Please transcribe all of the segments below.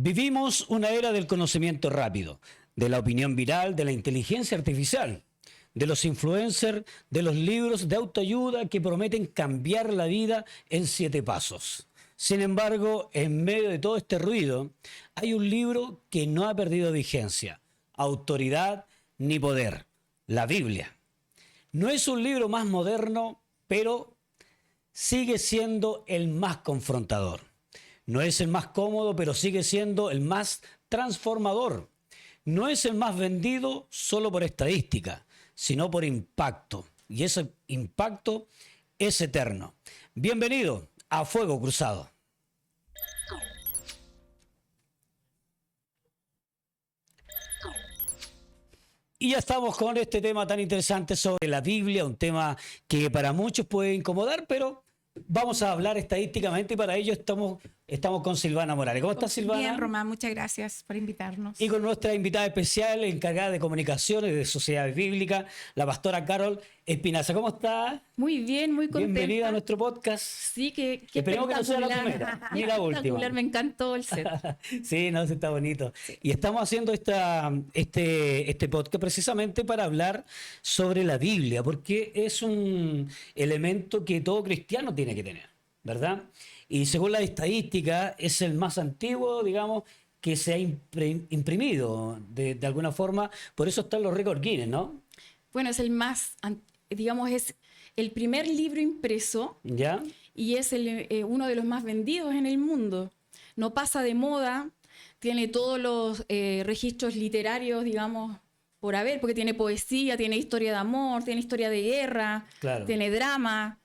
Vivimos una era del conocimiento rápido, de la opinión viral, de la inteligencia artificial, de los influencers, de los libros de autoayuda que prometen cambiar la vida en 7 pasos. Sin embargo, en medio de todo este ruido, hay un libro que no ha perdido vigencia, autoridad ni poder, la Biblia. No es un libro más moderno, pero sigue siendo el más confrontador. No es el más cómodo, pero sigue siendo el más transformador. No es el más vendido solo por estadística, sino por impacto. Y ese impacto es eterno. Bienvenido a Fuego Cruzado. Y ya estamos con este tema tan interesante sobre la Biblia, un tema que para muchos puede incomodar, pero vamos a hablar estadísticamente y para ello estamos con Silvana Morales. ¿Cómo estás, Silvana? Bien, Román, muchas gracias por invitarnos. Y con nuestra invitada especial, encargada de comunicaciones de Sociedad Bíblica, la pastora Carol Espinaza. ¿Cómo estás? Muy bien, muy contenta. Bienvenida a nuestro podcast. Sí, que esperemos que no sea la primera, ni la última. Me encantó el set. Sí, no, está bonito. Sí. Y estamos haciendo este podcast precisamente para hablar sobre la Biblia, porque es un elemento que todo cristiano tiene que tener, ¿verdad? Y según la estadística, es el más antiguo, digamos, que se ha imprimido de alguna forma. Por eso están los récords Guinness, ¿no? Bueno, es el más, digamos, es el primer libro impreso. ¿Ya? Y es uno de los más vendidos en el mundo. No pasa de moda, tiene todos los registros literarios, digamos, por haber, porque tiene poesía, tiene historia de amor, tiene historia de guerra, claro, tiene drama.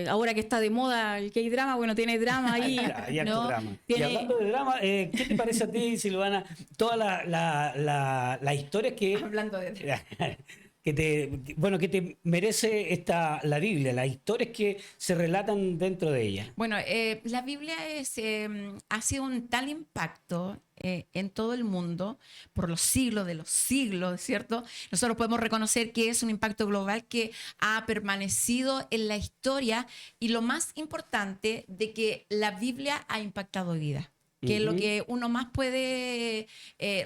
Ahora que está de moda el K-drama, bueno, tiene drama ahí. ¿No? Drama. ¿Tiene... Y hablando de drama, ¿qué te parece a ti, Silvana, toda la historia que... Hablando de... que te merece la Biblia, las historias que se relatan dentro de ella? Bueno, la Biblia ha sido un tal impacto en todo el mundo por los siglos de los siglos, ¿cierto? Nosotros podemos reconocer que es un impacto global que ha permanecido en la historia y lo más importante de que la Biblia ha impactado vidas. Que es lo que uno más puede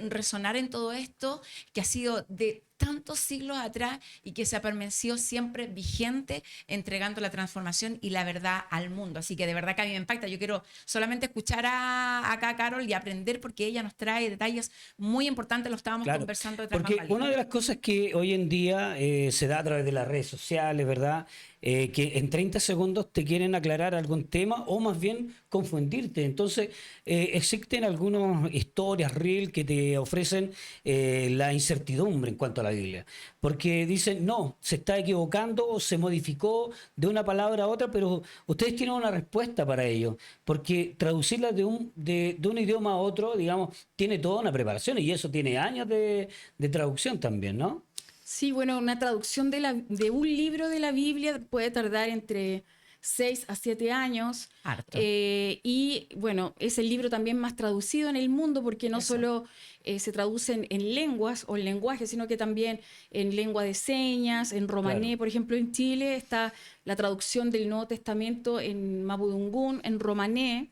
resonar en todo esto, que ha sido de tantos siglos atrás y que se ha permanecido siempre vigente, entregando la transformación y la verdad al mundo. Así que de verdad que a mí me impacta. Yo quiero solamente escuchar acá a Carol y aprender porque ella nos trae detalles muy importantes, lo estábamos conversando detrás porque una de las cosas que hoy en día se da a través de las redes sociales, ¿verdad? Que en 30 segundos te quieren aclarar algún tema o más bien confundirte. Entonces, existen algunas historias real que te ofrecen la incertidumbre en cuanto a la Biblia. Porque dicen, no, se está equivocando o se modificó de una palabra a otra, pero ustedes tienen una respuesta para ello. Porque traducirla de un idioma a otro, digamos, tiene toda una preparación y eso tiene años de traducción también, ¿no? Sí, bueno, una traducción de un libro de la Biblia puede tardar entre 6 a 7 años. Harto. Y bueno, es el libro también más traducido en el mundo porque no solo se traducen en lenguas o en lenguaje, sino que también en lengua de señas, en romané. Claro. Por ejemplo, en Chile está la traducción del Nuevo Testamento en mapudungún, en romané.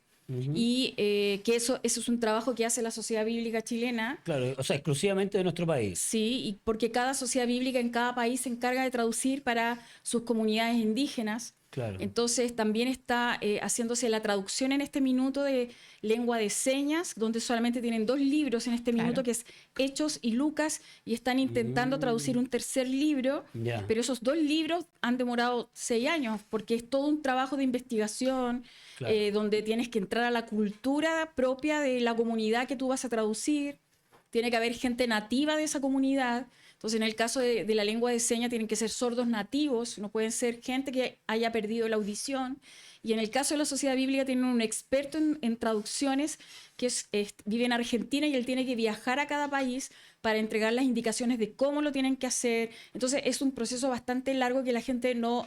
Y que eso es un trabajo que hace la Sociedad Bíblica Chilena. Claro, o sea, exclusivamente de nuestro país. Sí, y porque cada sociedad bíblica en cada país se encarga de traducir para sus comunidades indígenas. Claro. Entonces también está haciéndose la traducción en este minuto de lengua de señas, donde solamente tienen 2 libros en este minuto, que es Hechos y Lucas, y están intentando traducir un tercer libro, pero esos 2 libros han demorado 6 años, porque es todo un trabajo de investigación, donde tienes que entrar a la cultura propia de la comunidad que tú vas a traducir, tiene que haber gente nativa de esa comunidad. Entonces, en el caso de la lengua de señas, tienen que ser sordos nativos, no pueden ser gente que haya perdido la audición. Y en el caso de la Sociedad Bíblica, tienen un experto en traducciones que vive en Argentina y él tiene que viajar a cada país para entregar las indicaciones de cómo lo tienen que hacer. Entonces, es un proceso bastante largo que la gente no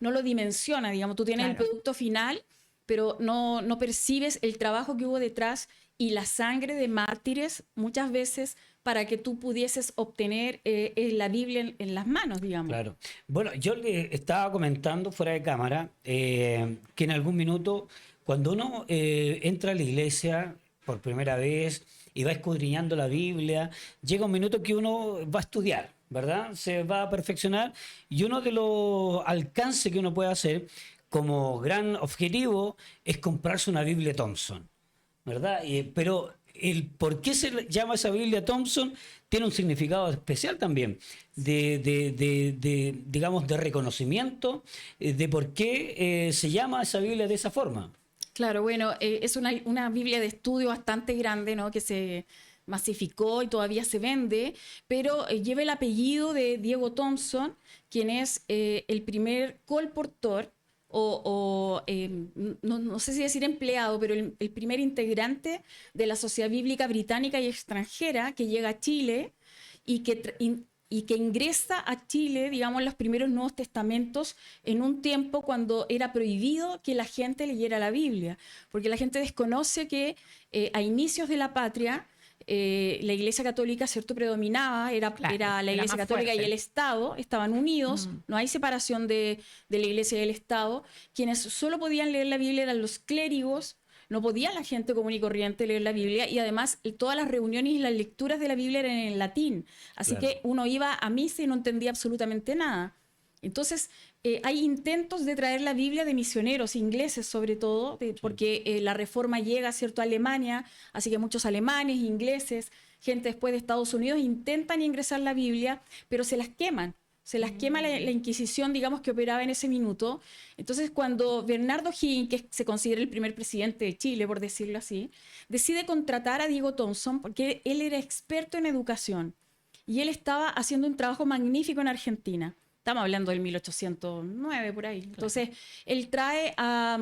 lo dimensiona, digamos. Tú tienes el producto final, pero no percibes el trabajo que hubo detrás y la sangre de mártires muchas veces para que tú pudieses obtener la Biblia en las manos, digamos. Claro. Bueno, yo le estaba comentando fuera de cámara que en algún minuto, cuando uno entra a la iglesia, por primera vez y va escudriñando la Biblia, llega un minuto que uno va a estudiar, ¿verdad? Se va a perfeccionar y uno de los alcances que uno puede hacer como gran objetivo es comprarse una Biblia Thompson, ¿verdad? Pero el por qué se llama esa Biblia Thompson tiene un significado especial también, digamos, de reconocimiento, de por qué se llama esa Biblia de esa forma. Claro, bueno, es una Biblia de estudio bastante grande, ¿no? Que se masificó y todavía se vende, pero lleva el apellido de Diego Thompson, quien es el primer colportor no sé si decir empleado, pero el primer integrante de la Sociedad Bíblica Británica y Extranjera que llega a Chile y que ingresa a Chile, digamos, los primeros Nuevos Testamentos en un tiempo cuando era prohibido que la gente leyera la Biblia, porque la gente desconoce que a inicios de la patria la Iglesia Católica, ¿cierto?, predominaba, era la Iglesia Católica y el Estado, estaban unidos, no hay separación de la Iglesia y el Estado. Quienes solo podían leer la Biblia eran los clérigos, no podía la gente común y corriente leer la Biblia, y además todas las reuniones y las lecturas de la Biblia eran en latín, así que uno iba a misa y no entendía absolutamente nada. Entonces, hay intentos de traer la Biblia de misioneros ingleses, sobre todo, porque la Reforma llega, ¿cierto?, a Alemania, así que muchos alemanes, ingleses, gente después de Estados Unidos intentan ingresar la Biblia, pero se las queman. Se las quema la Inquisición, digamos, que operaba en ese minuto. Entonces, cuando Bernardo Higgins, que se considera el primer presidente de Chile, por decirlo así, decide contratar a Diego Thompson, porque él era experto en educación, y él estaba haciendo un trabajo magnífico en Argentina. Estamos hablando del 1809, por ahí. Entonces, él trae a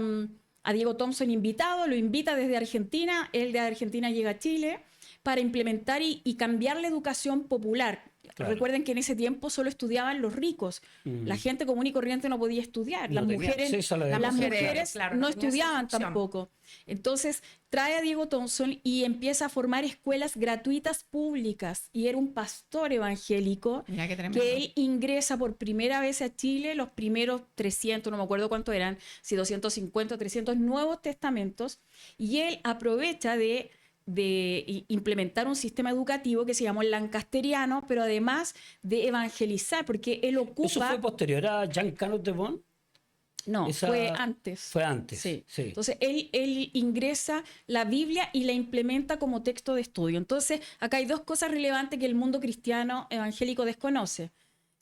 Diego Thompson invitado, lo invita desde Argentina, él de Argentina llega a Chile para implementar y cambiar la educación popular. Claro. Recuerden que en ese tiempo solo estudiaban los ricos. La gente común y corriente no podía estudiar. Las mujeres claro, no estudiaban tampoco. Entonces trae a Diego Thompson y empieza a formar escuelas gratuitas públicas. Y era un pastor evangélico que él ingresa por primera vez a Chile los primeros 300, no me acuerdo cuánto eran, si 250 o 300 Nuevos Testamentos. Y él aprovecha de implementar un sistema educativo que se llamó el lancasteriano, pero además de evangelizar, porque él ocupa... ¿Eso fue posterior a Jean Carlos de Bon? No, fue antes. Fue antes, sí. Sí. Entonces, él ingresa la Biblia y la implementa como texto de estudio. Entonces, acá hay dos cosas relevantes que el mundo cristiano evangélico desconoce.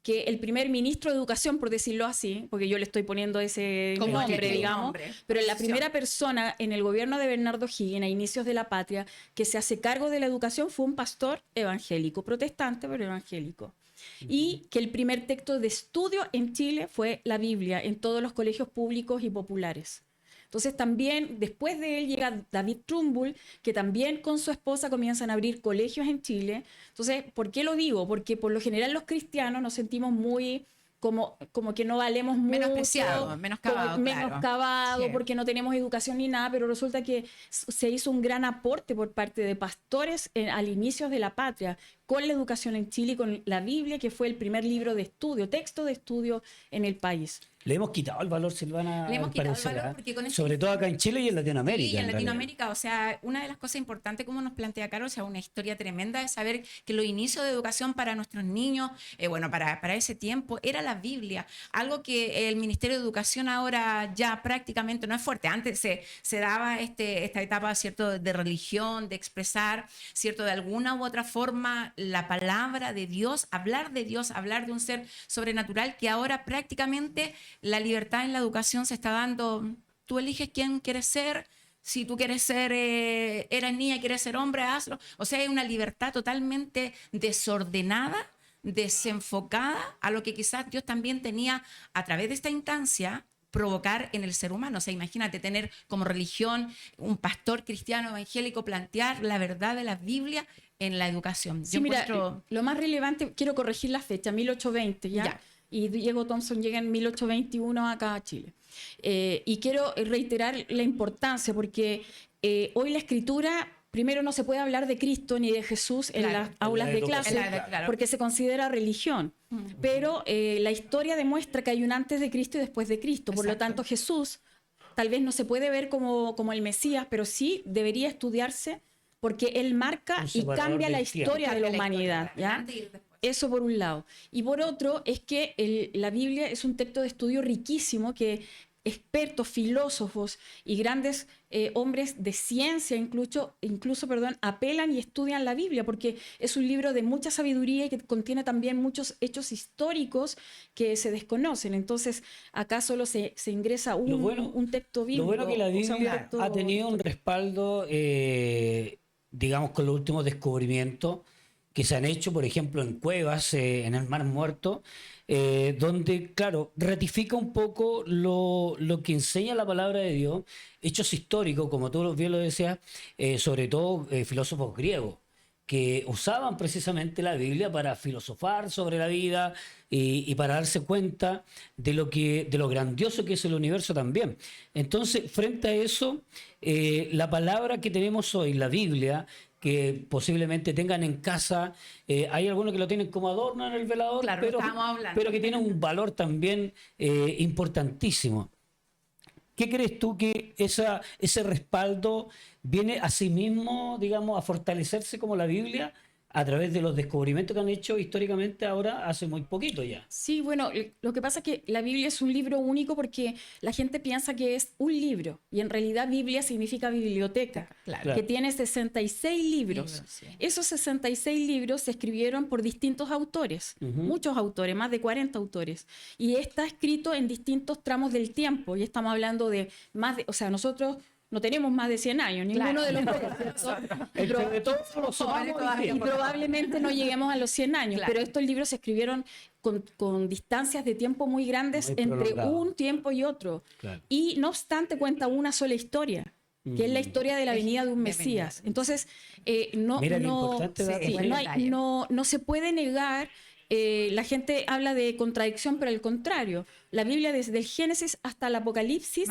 Que el primer ministro de Educación, por decirlo así, porque yo le estoy poniendo ese nombre, digamos, pero la primera persona en el gobierno de Bernardo Higgins, a inicios de la patria, que se hace cargo de la educación fue un pastor evangélico, protestante, pero evangélico. Y que el primer texto de estudio en Chile fue la Biblia, en todos los colegios públicos y populares. Entonces también, después de él llega David Trumbull, que también con su esposa comienzan a abrir colegios en Chile. Entonces, ¿por qué lo digo? Porque por lo general los cristianos nos sentimos muy como que no valemos mucho. Menospreciado, menoscabado, porque no tenemos educación ni nada, pero resulta que se hizo un gran aporte por parte de pastores al inicio de la patria, con la educación en Chile y con la Biblia, que fue el primer libro de estudio, texto de estudio en el país. Le hemos quitado el valor, Silvana. Le hemos quitado el valor porque con sobre todo acá en Chile y en Latinoamérica. Sí, en Latinoamérica. O sea, una de las cosas importantes, como nos plantea Carol, o sea, una historia tremenda de saber que los inicios de educación para nuestros niños, para ese tiempo, era la Biblia. Algo que el Ministerio de Educación ahora ya prácticamente no es fuerte. Antes se daba esta etapa, ¿cierto?, de religión, de expresar, ¿cierto?, de alguna u otra forma la palabra de Dios, hablar de un ser sobrenatural, que ahora prácticamente la libertad en la educación se está dando. Tú eliges quién quieres ser. Si tú quieres ser, eres niña y quieres ser hombre, hazlo. O sea, hay una libertad totalmente desordenada, desenfocada a lo que quizás Dios también tenía a través de esta instancia provocar en el ser humano. O sea, imagínate tener como religión un pastor cristiano evangélico plantear la verdad de la Biblia en la educación. Sí, mira, lo más relevante, quiero corregir la fecha, 1820, ¿ya? Y Diego Thompson llega en 1821 acá a Chile. Y quiero reiterar la importancia, porque hoy la escritura, primero no se puede hablar de Cristo ni de Jesús en las aulas de clase, porque se considera religión. Pero la historia demuestra que hay un antes de Cristo y después de Cristo. Por lo tanto, Jesús tal vez no se puede ver como el Mesías, pero sí debería estudiarse porque él marca Un y separador cambia la del tiempo. historia de la Cambia la historia, humanidad, ¿ya? antes y después. Eso por un lado. Y por otro, es que la Biblia es un texto de estudio riquísimo que expertos, filósofos y grandes hombres de ciencia incluso, apelan y estudian la Biblia porque es un libro de mucha sabiduría y que contiene también muchos hechos históricos que se desconocen. Entonces, acá solo se ingresa un texto bíblico. Lo bueno que la o sea, un Biblia texto ha tenido un histórico. respaldo, digamos, con los últimos descubrimientos que se han hecho, por ejemplo, en cuevas, en el Mar Muerto, donde, claro, ratifica un poco lo que enseña la palabra de Dios, hechos históricos, como tú bien lo decías, sobre todo filósofos griegos que usaban precisamente la Biblia para filosofar sobre la vida y para darse cuenta de lo grandioso que es el universo también. Entonces, frente a eso, la palabra que tenemos hoy, la Biblia, que posiblemente tengan en casa, hay algunos que lo tienen como adorno en el velador, Claro, lo estábamos hablando. pero que tiene un valor también importantísimo. ¿Qué crees tú que ese respaldo viene a sí mismo, digamos, a fortalecerse como la Biblia a través de los descubrimientos que han hecho históricamente ahora hace muy poquito ya? Sí, bueno, lo que pasa es que la Biblia es un libro único porque la gente piensa que es un libro y en realidad Biblia significa biblioteca, Claro. que tiene 66 libros. Sí. Esos 66 libros se escribieron por distintos autores, muchos autores, más de 40 autores, y está escrito en distintos tramos del tiempo y estamos hablando de o sea, nosotros no tenemos más de 100 años, ninguno Claro. de los dos, ¿cierto? Entre todos los Jóvenes todavía. Y probablemente no lleguemos a los 100 años, Claro. pero estos libros se escribieron con distancias de tiempo muy grandes Muy entre prolongado. un tiempo y otro. Claro. Y no obstante cuenta una sola historia, que es la historia de la venida de un De Mesías. venida. Entonces, Mira qué importante dato, sí, buen no, detalle. no se puede negar. La gente habla de contradicción, pero al contrario, la Biblia desde el Génesis hasta el Apocalipsis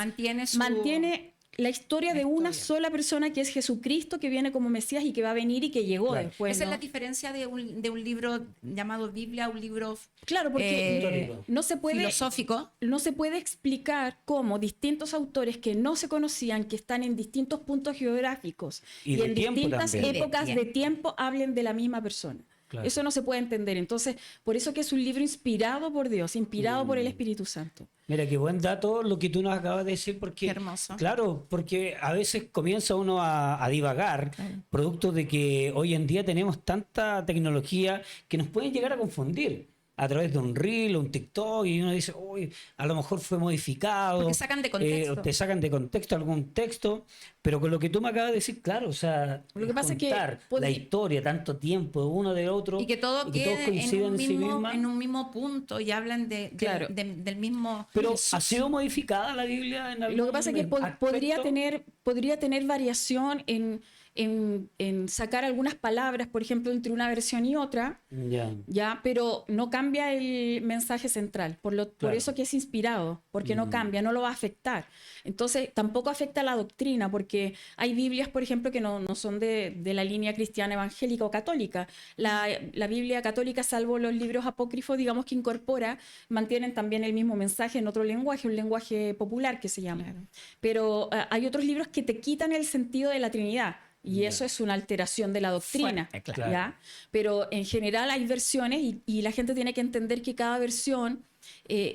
mantiene la historia de una sola persona que es Jesucristo, que viene como Mesías y que va a venir y que llegó Claro. después. Esa es ¿no? la diferencia de un libro llamado Biblia, un libro Claro, porque Histórico. no se puede filosófico. no se puede explicar cómo distintos autores que no se conocían, que están en distintos puntos geográficos Y y, de en tiempo distintas también. épocas Y de tiempo hablen de la misma persona. Claro. Eso no se puede entender. Entonces, por eso que es un libro inspirado por Dios, inspirado Mm. por el Espíritu Santo. Mira, qué buen dato lo que tú nos acabas de decir, porque, Qué hermoso. claro, porque a veces comienza uno a divagar, producto de que hoy en día tenemos tanta tecnología que nos pueden llegar a confundir a través de un reel o un TikTok y uno dice, uy, a lo mejor fue modificado. Porque sacan de contexto. O te sacan de contexto algún texto, pero con lo que tú me acabas de decir, claro, o sea, Lo que pasa es que contar la historia, tanto tiempo de uno de otro, Y que todo todos quede coinciden en sí misma. en un mismo punto y hablan Claro. del mismo... Pero Jesús. ¿ha sido modificada la Biblia en algún Lo que pasa es que podría aspecto? tener variación en sacar algunas palabras, por ejemplo, entre una versión y otra, Ya. pero no cambia el mensaje central. Por Claro. eso que es inspirado, porque no cambia, no lo va a afectar. Entonces, tampoco afecta la doctrina, porque hay Biblias, por ejemplo, que no son de la línea cristiana evangélica o católica. La Biblia católica, salvo los libros apócrifos, digamos que incorpora, mantienen también el mismo mensaje en otro lenguaje, un lenguaje popular que se llama. Claro. Pero hay otros libros que te quitan el sentido de la Trinidad. Y Ya. eso es una alteración de la doctrina. Fuerte, claro. ¿Ya? Pero en general hay versiones y la gente tiene que entender que cada versión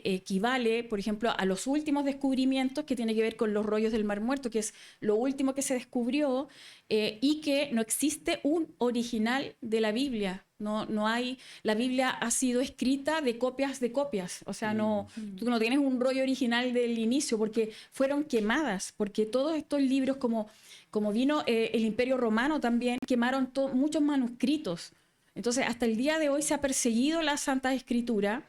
equivale, por ejemplo, a los últimos descubrimientos que tiene que ver con los rollos del Mar Muerto, que es lo último que se descubrió, y que no existe un original de la Biblia. No hay, la Biblia ha sido escrita de copias de copias. O sea, tú no tienes un rollo original del inicio porque fueron quemadas, porque todos estos libros, como vino el Imperio Romano también, quemaron muchos manuscritos. Entonces, hasta el día de hoy se ha perseguido la Santa Escritura.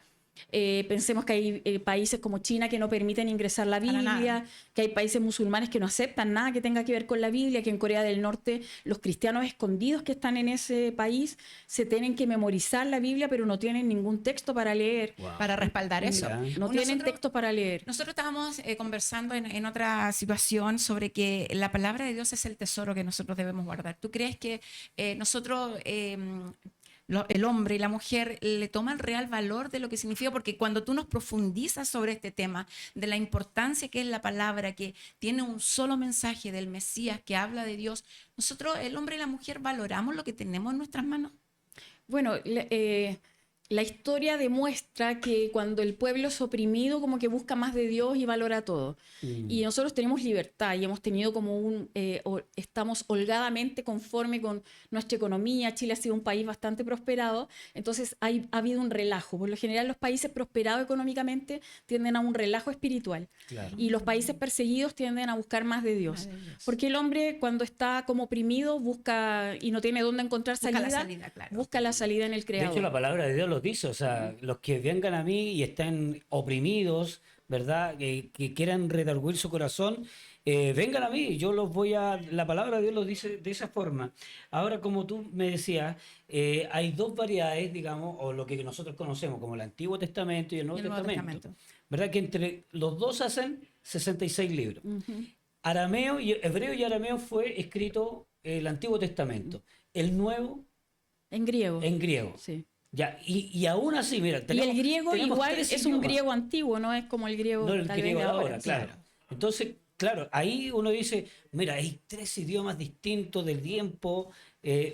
Pensemos que hay países como China que no permiten ingresar la Para Biblia, nada. que hay países musulmanes que no aceptan nada que tenga que ver con la Biblia, que en Corea del Norte los cristianos escondidos que están en ese país se tienen que memorizar la Biblia, pero no tienen ningún texto para leer. Wow. Para respaldar eso. Mira. No tienen Nosotros- texto para leer. Nosotros estábamos conversando en otra situación sobre que la palabra de Dios es el tesoro que nosotros debemos guardar. ¿Tú crees que nosotros el hombre y la mujer le toman real valor de lo que significa, porque cuando tú nos profundizas sobre este tema, de la importancia que es la palabra, que tiene un solo mensaje del Mesías, que habla de Dios, nosotros, el hombre y la mujer, valoramos lo que tenemos en nuestras manos. Bueno, la historia demuestra que cuando el pueblo es oprimido, como que busca más de Dios y valora todo. Y nosotros tenemos libertad y hemos tenido como estamos holgadamente conforme con nuestra economía. Chile ha sido un país bastante prosperado, entonces ha habido un relajo. Por lo general, los países prosperados económicamente tienden a un relajo espiritual. Claro. Y los países perseguidos tienden a buscar más de Dios. Porque el hombre, cuando está como oprimido, busca y no tiene dónde encontrar salida, busca la salida en el Creador. De hecho, la palabra de Dios lo dice, o sea, los que vengan a mí y estén oprimidos, ¿verdad? Que quieran redarguir su corazón, vengan a mí, yo los voy a... La palabra de Dios lo dice de esa forma. Ahora, como tú me decías, hay dos variedades, digamos, o lo que nosotros conocemos como el Antiguo Testamento y el Nuevo Testamento, ¿verdad? Que entre los dos hacen 66 libros. Arameo y hebreo y arameo fue escrito el Antiguo Testamento. El Nuevo en griego. En griego. Sí. Ya, y aún así, mira, y el griego igual es un griego antiguo, no es como el griego, no el griego de ahora, sí. claro. Entonces, claro, ahí uno dice, mira, hay 3 idiomas distintos del tiempo,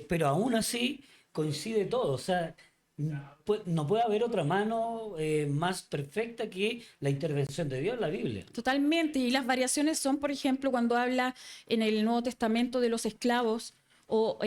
pero aún así coincide todo. O sea, no puede haber otra mano más perfecta que la intervención de Dios en la Biblia. Totalmente, y las variaciones son, por ejemplo, cuando habla en el Nuevo Testamento de los esclavos, o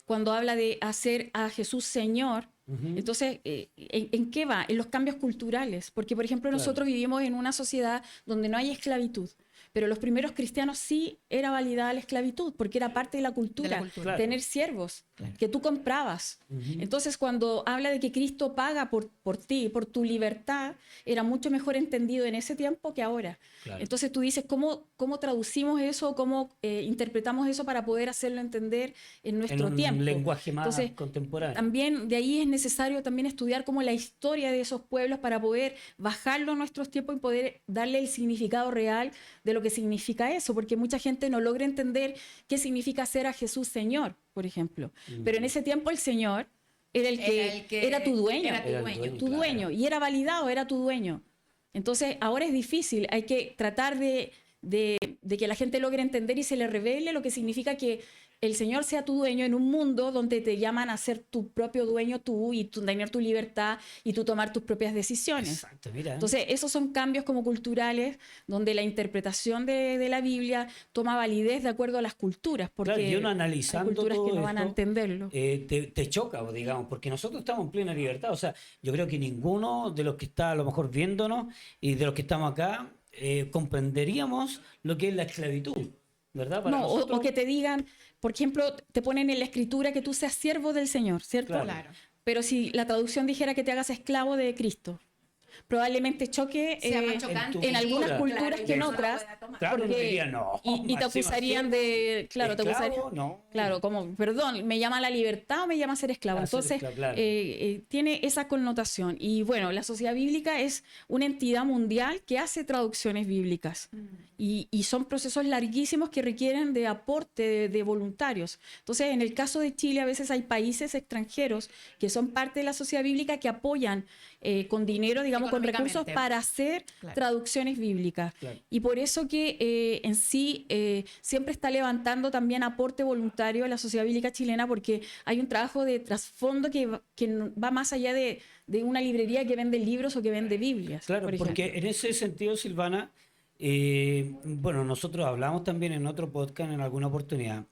cuando habla de hacer a Jesús Señor. Entonces, ¿en qué va? En los cambios culturales. Porque, por ejemplo, nosotros vivimos en una sociedad donde no hay esclavitud. Pero los primeros cristianos sí era validada la esclavitud, porque era parte de la cultura. Claro. Tener siervos que tú comprabas. Entonces, cuando habla de que Cristo paga por ti, por tu libertad, era mucho mejor entendido en ese tiempo que ahora. Claro. Entonces tú dices, ¿cómo traducimos eso? ¿Cómo interpretamos eso para poder hacerlo entender en nuestro tiempo? En un lenguaje más contemporáneo. También de ahí es necesario también estudiar como la historia de esos pueblos para poder bajarlo a nuestros tiempos y poder darle el significado real de lo que significa eso, porque mucha gente no logra entender qué significa hacer a Jesús Señor, por ejemplo. Pero en ese tiempo el Señor era el que era tu dueño. Era tu dueño, y era validado, era tu dueño. Entonces ahora es difícil, hay que tratar de que la gente logre entender y se le revele lo que significa que el Señor sea tu dueño en un mundo donde te llaman a ser tu propio dueño tú y tener tu libertad y tú tomar tus propias decisiones. Exacto, mira. Entonces, esos son cambios como culturales donde la interpretación de la Biblia toma validez de acuerdo a las culturas, porque claro, y uno analizando hay culturas todo que no van a esto, entenderlo. te choca, digamos, porque nosotros estamos en plena libertad. O sea, yo creo que ninguno de los que está a lo mejor viéndonos y de los que estamos acá comprenderíamos lo que es la esclavitud, ¿verdad? Para nosotros... o que te digan, por ejemplo, te ponen en la escritura que tú seas siervo del Señor, ¿cierto? Claro. Pero si la traducción dijera que te hagas esclavo de Cristo, probablemente choque en algunas culturas que en otras. Claro, porque, diría, no, y te acusarían de... Claro, te acusarían, no. Claro, como, perdón, ¿me llama la libertad o me llama ser esclavo? Entonces, claro. tiene esa connotación. Y bueno, la Sociedad Bíblica es una entidad mundial que hace traducciones bíblicas. Y son procesos larguísimos que requieren de aporte de voluntarios. Entonces, en el caso de Chile, a veces hay países extranjeros que son parte de la Sociedad Bíblica que apoyan con dinero, digamos, con recursos para hacer traducciones bíblicas. Claro. Y por eso que en sí siempre está levantando también aporte voluntario a la Sociedad Bíblica Chilena, porque hay un trabajo de trasfondo que va más allá de una librería que vende libros o que vende Biblias. Claro, porque en ese sentido, Silvana, bueno, nosotros hablamos también en otro podcast en alguna oportunidad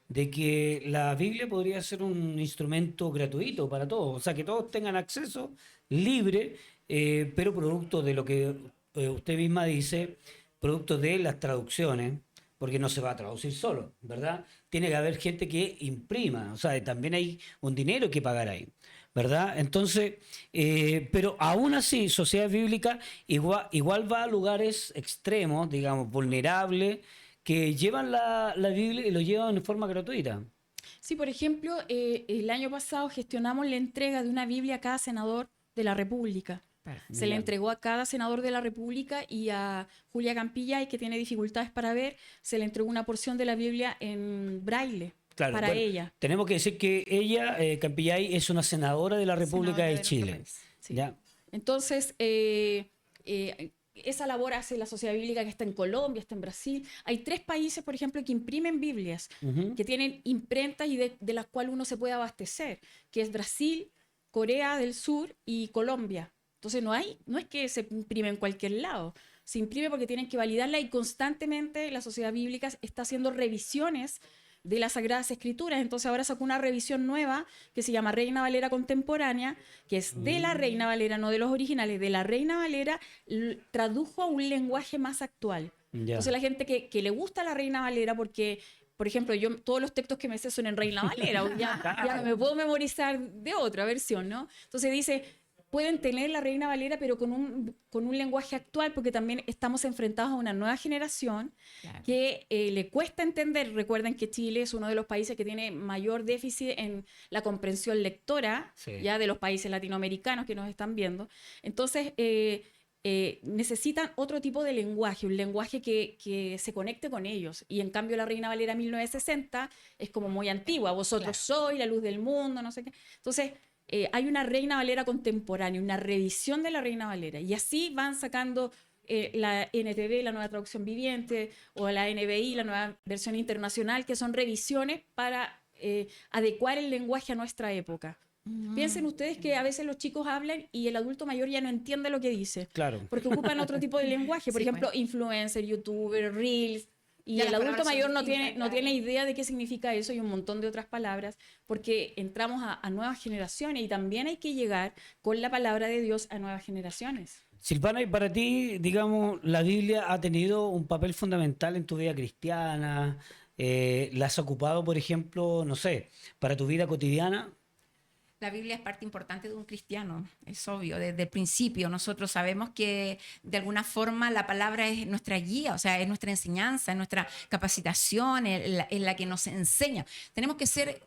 de que la Biblia podría ser un instrumento gratuito para todos, o sea, que todos tengan acceso libre, pero producto de lo que usted misma dice, producto de las traducciones, porque no se va a traducir solo, ¿verdad? Tiene que haber gente que imprima, o sea, también hay un dinero que pagar ahí, ¿verdad? Entonces, pero aún así, Sociedad Bíblica igual va a lugares extremos, digamos, vulnerables, que llevan la Biblia y lo llevan de forma gratuita. Sí, por ejemplo, el año pasado gestionamos la entrega de una Biblia a cada senador de la República. Se le entregó a cada senador de la República, y a Julia Campillay, que tiene dificultades para ver, se le entregó una porción de la Biblia en braille. Claro, para bueno, ella. tenemos que decir que ella, Campillay, es una senadora de la República Senadora de de nuestro Chile. país. Sí. ¿Ya? Entonces, esa labor hace la Sociedad Bíblica que está en Colombia, está en Brasil. Hay 3 países, por ejemplo, que imprimen Biblias, Ujú. que tienen imprentas y de las cuales uno se puede abastecer, que es Brasil, Corea del Sur y Colombia. Entonces, no es que se imprime en cualquier lado. Se imprime porque tienen que validarla y constantemente la Sociedad Bíblica está haciendo revisiones de las Sagradas Escrituras. Entonces ahora sacó una revisión nueva que se llama Reina Valera Contemporánea, que es de la Reina Valera, no de los originales, de la Reina Valera, tradujo a un lenguaje más actual. Ya. Entonces la gente que le gusta la Reina Valera, porque, por ejemplo, yo todos los textos que me sé son en Reina Valera, o ya no me puedo memorizar de otra versión, ¿no? Entonces dice, pueden tener la Reina Valera, pero con un lenguaje actual, porque también estamos enfrentados a una nueva generación Claro. que le cuesta entender. Recuerden que Chile es uno de los países que tiene mayor déficit en la comprensión lectora, Sí. ya de los países latinoamericanos que nos están viendo. Entonces, necesitan otro tipo de lenguaje, un lenguaje que se conecte con ellos. Y en cambio la Reina Valera 1960 es como muy antigua, vosotros sois la luz del mundo, no sé qué. Entonces, hay una Reina Valera contemporánea, una revisión de la Reina Valera. Y así van sacando la NTV, la nueva traducción viviente, o la NBI, la nueva versión internacional, que son revisiones para adecuar el lenguaje a nuestra época. Piensen ustedes que a veces los chicos hablan y el adulto mayor ya no entiende lo que dice. Claro. Porque ocupan otro tipo de lenguaje. Por Sí, ejemplo, pues. influencer, youtuber, reels. Y Ya el las adulto palabras son mayor no distintas, no tiene claro. idea de qué significa eso y un montón de otras palabras, porque entramos a nuevas generaciones y también hay que llegar con la palabra de Dios a nuevas generaciones. Silvana, y para ti, digamos, la Biblia ha tenido un papel fundamental en tu vida cristiana. ¿La has ocupado, por ejemplo, no sé, para tu vida cotidiana? La Biblia es parte importante de un cristiano, es obvio, desde el principio. Nosotros sabemos que de alguna forma la palabra es nuestra guía, o sea, es nuestra enseñanza, es nuestra capacitación, es la que nos enseña. Tenemos que ser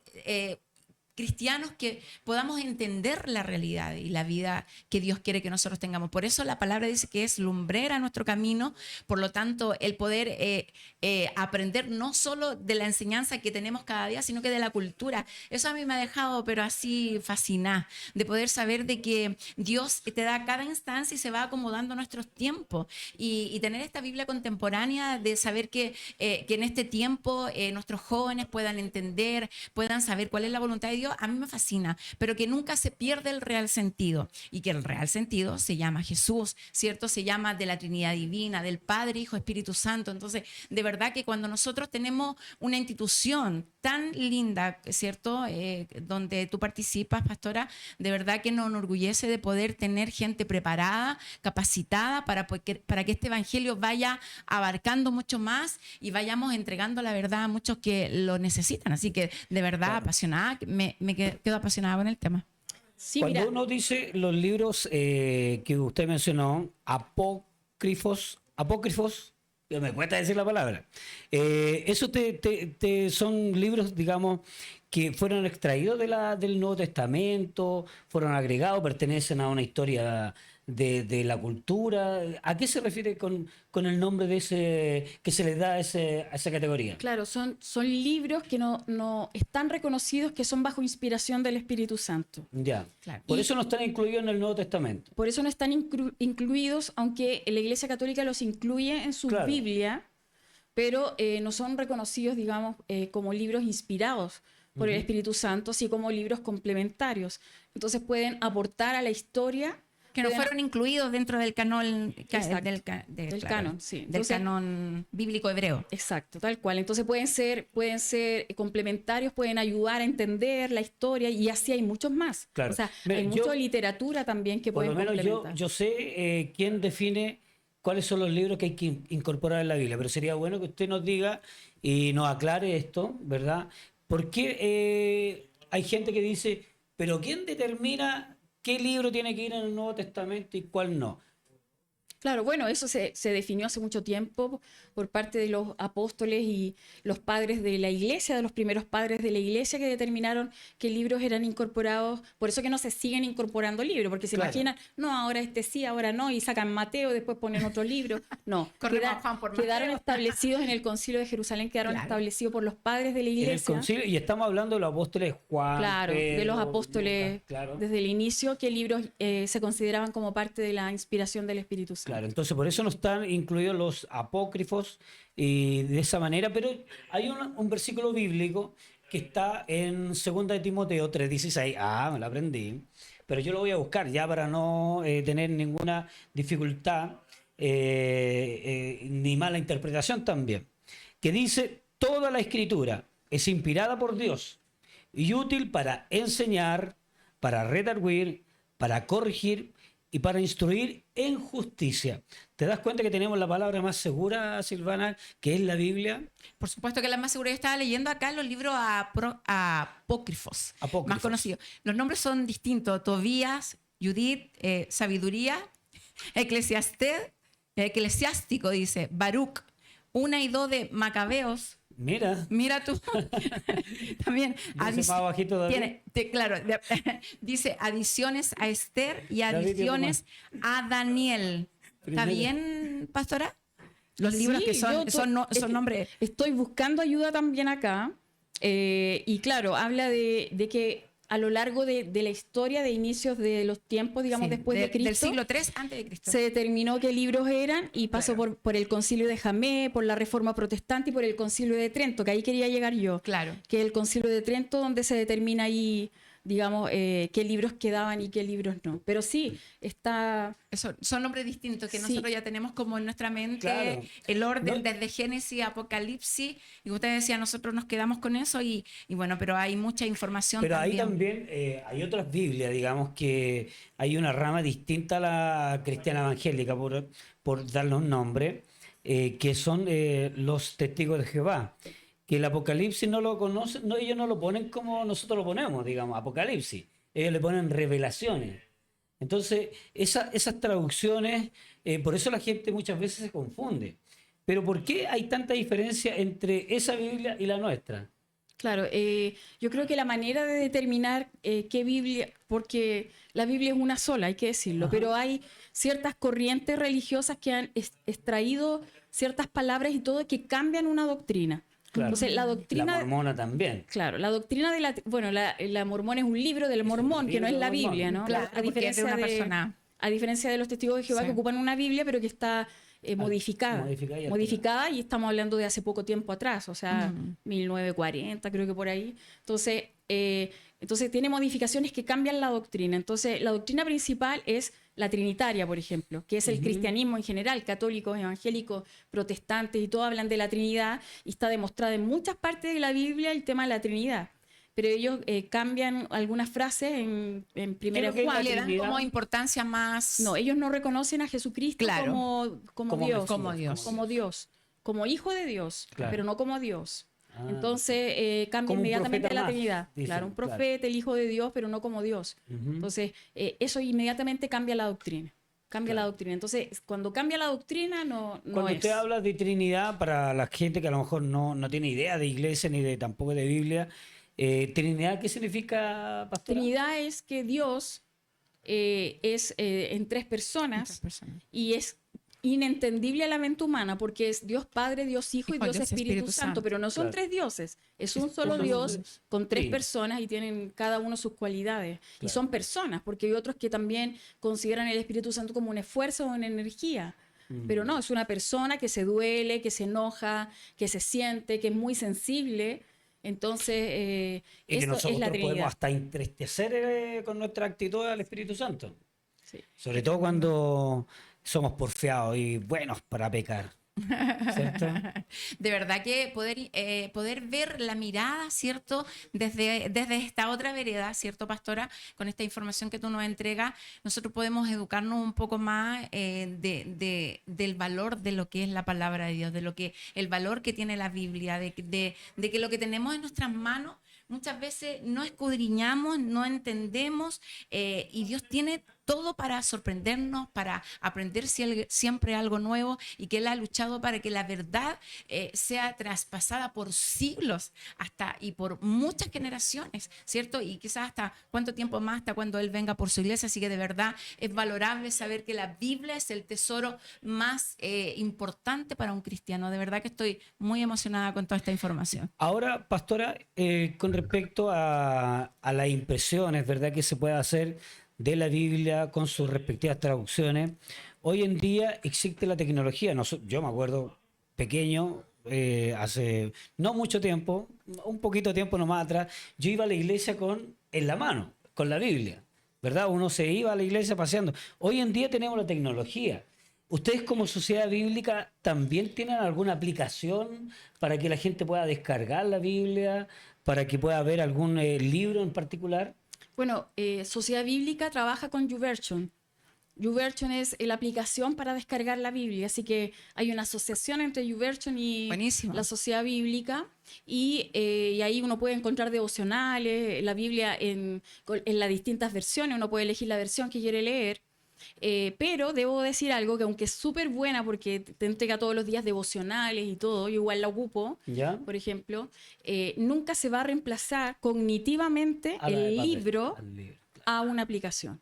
cristianos que podamos entender la realidad y la vida que Dios quiere que nosotros tengamos. Por eso la palabra dice que es lumbrera nuestro camino, por lo tanto el poder aprender no solo de la enseñanza que tenemos cada día, sino que de la cultura. Eso a mí me ha dejado, pero así fascinada, de poder saber de que Dios te da cada instancia y se va acomodando a nuestros tiempos. Y tener esta Biblia contemporánea, de saber que en este tiempo nuestros jóvenes puedan entender, puedan saber cuál es la voluntad de Dios, a mí me fascina, pero que nunca se pierde el real sentido, y que el real sentido se llama Jesús, ¿cierto? Se llama de la Trinidad Divina, del Padre, Hijo, Espíritu Santo. Entonces, de verdad que cuando nosotros tenemos una institución tan linda, ¿cierto? Donde tú participas, pastora, de verdad que nos enorgullece de poder tener gente preparada, capacitada para que este evangelio vaya abarcando mucho más y vayamos entregando la verdad a muchos que lo necesitan. Así que de verdad, Claro. apasionada, me quedo apasionada con el tema. Sí, Cuando mira, uno dice los libros que usted mencionó, apócrifos, me cuesta decir la palabra, ¿eso son libros, digamos, que fueron extraídos del Nuevo Testamento, fueron agregados, pertenecen a una historia de la cultura? ¿A qué se refiere con el nombre de ese que se le da a esa categoría? claro, son libros que no están reconocidos, que son bajo inspiración del Espíritu Santo. Ya. Claro. Por Y- eso no están incluidos en el Nuevo Testamento. Por eso no están incluidos, aunque la Iglesia Católica los incluye en su Claro. Biblia, pero no son reconocidos, digamos, como libros inspirados por el Espíritu Santo, así como libros complementarios. Entonces pueden aportar a la historia. Que no pueden- fueron incluidos dentro del canon, Exacto. del Del claro, canon, sí. del Entonces- canon bíblico hebreo. Exacto, tal cual. Entonces pueden ser complementarios, pueden ayudar a entender la historia, y así hay muchos más. Claro. O sea, Mira, hay mucha literatura también que Por pueden lo menos complementar. yo sé quién define cuáles son los libros que hay que incorporar en la Biblia, pero sería bueno que usted nos diga y nos aclare esto, ¿verdad? ¿Por qué hay gente que dice, pero quién determina qué libro tiene que ir en el Nuevo Testamento y cuál no? Claro, bueno, eso se definió hace mucho tiempo por parte de los apóstoles y los padres de la iglesia, de los primeros padres de la iglesia, que determinaron qué libros eran incorporados. Por eso que no se siguen incorporando libros, porque se Claro. imaginan, no, ahora este sí, ahora no, y sacan Mateo, después ponen otro libro. No, Corremos a Juan por Mateo. quedaron establecidos en el Concilio de Jerusalén, quedaron Claro. establecidos por los padres de la En el iglesia. concilio, y estamos hablando de los apóstoles Juan, Claro, de los Pedro, apóstoles Lucas, claro. desde el inicio, qué libros se consideraban como parte de la inspiración del Espíritu Santo. Claro, entonces por eso no están incluidos los apócrifos y de esa manera, pero hay un versículo bíblico que está en 2 de Timoteo 3:16. Me lo aprendí, pero yo lo voy a buscar ya para no tener ninguna dificultad ni mala interpretación también, que dice: toda la escritura es inspirada por Dios y útil para enseñar, para redarguir, para corregir y para instruir en justicia. ¿Te das cuenta que tenemos la palabra más segura, Silvana, que es la Biblia? Por supuesto que la más segura. Yo estaba leyendo acá los libros apócrifos, más conocidos. Los nombres son distintos: Tobías, Judith, Sabiduría, Eclesiástico, dice, Baruch, 1 y 2 de Macabeos. Mira tú. También. Dice más abajito, David. Claro, dice adiciones a Esther y adiciones a Daniel. ¿Está bien, pastora? Los libros Sí, que son nombres. Estoy buscando ayuda también acá. Y claro, habla de que a lo largo de la historia, de inicios de los tiempos, digamos, Sí, después de Cristo, del siglo III antes de Cristo. se determinó qué libros eran y pasó por el Concilio de Jamé, por la Reforma Protestante y por el Concilio de Trento, que ahí quería llegar yo. Claro. Que es el Concilio de Trento, donde se determina ahí, digamos, qué libros quedaban y qué libros no. Pero sí, está... Son nombres distintos que Sí. nosotros ya tenemos como en nuestra mente, Claro. el orden No. desde Génesis a Apocalipsis, y usted decía, nosotros nos quedamos con eso y bueno, pero hay mucha información Pero también. ahí también hay otras Biblias, digamos, que hay una rama distinta a la cristiana evangélica, por darle un nombre, que son los testigos de Jehová. Que el Apocalipsis no lo conocen, no, ellos no lo ponen como nosotros lo ponemos, digamos, Apocalipsis. Ellos le ponen revelaciones. Entonces, esas traducciones, por eso la gente muchas veces se confunde. Pero ¿por qué hay tanta diferencia entre esa Biblia y la nuestra? Claro, yo creo que la manera de determinar qué Biblia, porque la Biblia es una sola, hay que decirlo, Ajá. pero hay ciertas corrientes religiosas que han extraído ciertas palabras y todo que cambian una doctrina. Claro. Entonces, la doctrina... La mormona también. Claro, la doctrina de la mormona es un libro del mormón, que no es la Biblia, ¿no? Claro, porque es de una persona. A diferencia de los testigos de Jehová, Sí. que ocupan una Biblia, pero que está modificada. Modificada y Y estamos hablando de hace poco tiempo atrás, o sea, 1940, creo que por ahí. Entonces tiene modificaciones que cambian la doctrina. Entonces, la doctrina principal es la trinitaria, por ejemplo, que es el cristianismo en general, católicos, evangélicos, protestantes, y todos hablan de la Trinidad, y está demostrado en muchas partes de la Biblia el tema de la Trinidad. Pero ellos cambian algunas frases en Primera ¿Qué es lo que Juan. Y le dan Trinidad? como importancia más. No, ellos no reconocen a Jesucristo Claro. como Como Dios, Mesías, como Dios. como hijo de Dios, Claro. pero no como Dios. Ah, Cambia como un inmediatamente profeta la más, Trinidad. dicen, Claro, un claro. profeta, el hijo de Dios, pero no como Dios. Ujú. Entonces, eso inmediatamente cambia la doctrina. Cambia la doctrina. Entonces, cuando cambia la doctrina, no Cuando es. usted habla de Trinidad, para la gente que a lo mejor no tiene idea de iglesia ni de tampoco de Biblia, Trinidad, ¿qué significa, pastora? Trinidad es que Dios es en tres personas y es inentendible a la mente humana porque es Dios Padre, Dios Hijo y Hijo, Dios Dios Espíritu Santo, pero no son Claro. tres dioses, es un solo uno Dios solo. con tres Sí. personas y tienen cada uno sus cualidades. Y Claro. son personas, porque hay otros que también consideran el Espíritu Santo como un esfuerzo o una energía. Pero no, es una persona que se duele, que se enoja, que se siente, que es muy sensible. Entonces, Y que esto nosotros es la podemos Trinidad. hasta entristecer con nuestra actitud al Espíritu Santo. Sí. Sobre todo cuando somos porfiados y buenos para pecar. ¿Cierto? De verdad que poder ver la mirada, ¿cierto? Desde esta otra vereda, ¿cierto, pastora? Con esta información que tú nos entregas, nosotros podemos educarnos un poco más del valor de lo que es la palabra de Dios, el valor que tiene la Biblia, de que lo que tenemos en nuestras manos muchas veces no escudriñamos, no entendemos, y Dios tiene todo para sorprendernos, para aprender siempre algo nuevo, y que Él ha luchado para que la verdad sea traspasada por siglos y por muchas generaciones, ¿cierto? Y quizás hasta cuánto tiempo más, hasta cuando Él venga por su iglesia. Así que de verdad es valorable saber que la Biblia es el tesoro más importante para un cristiano. De verdad que estoy muy emocionada con toda esta información. Ahora, pastora, con respecto a las impresiones, ¿verdad?, que se puede hacer de la Biblia con sus respectivas traducciones. Hoy en día existe la tecnología. Yo me acuerdo pequeño, hace no mucho tiempo, un poquito de tiempo nomás atrás, yo iba a la iglesia en la mano, con la Biblia, ¿verdad? Uno se iba a la iglesia paseando. Hoy en día tenemos la tecnología. ¿Ustedes como sociedad bíblica también tienen alguna aplicación para que la gente pueda descargar la Biblia, para que pueda ver algún libro en particular? Bueno, Sociedad Bíblica trabaja con YouVersion. YouVersion es la aplicación para descargar la Biblia, así que hay una asociación entre YouVersion y Buenísimo. la Sociedad Bíblica, y ahí uno puede encontrar devocionales, la Biblia en las distintas versiones, uno puede elegir la versión que quiere leer. Pero debo decir algo que, aunque es súper buena porque te entrega todos los días devocionales y todo, yo igual la ocupo, ¿Ya? por ejemplo, nunca se va a reemplazar cognitivamente A la de el papel, libro al libro. a una aplicación.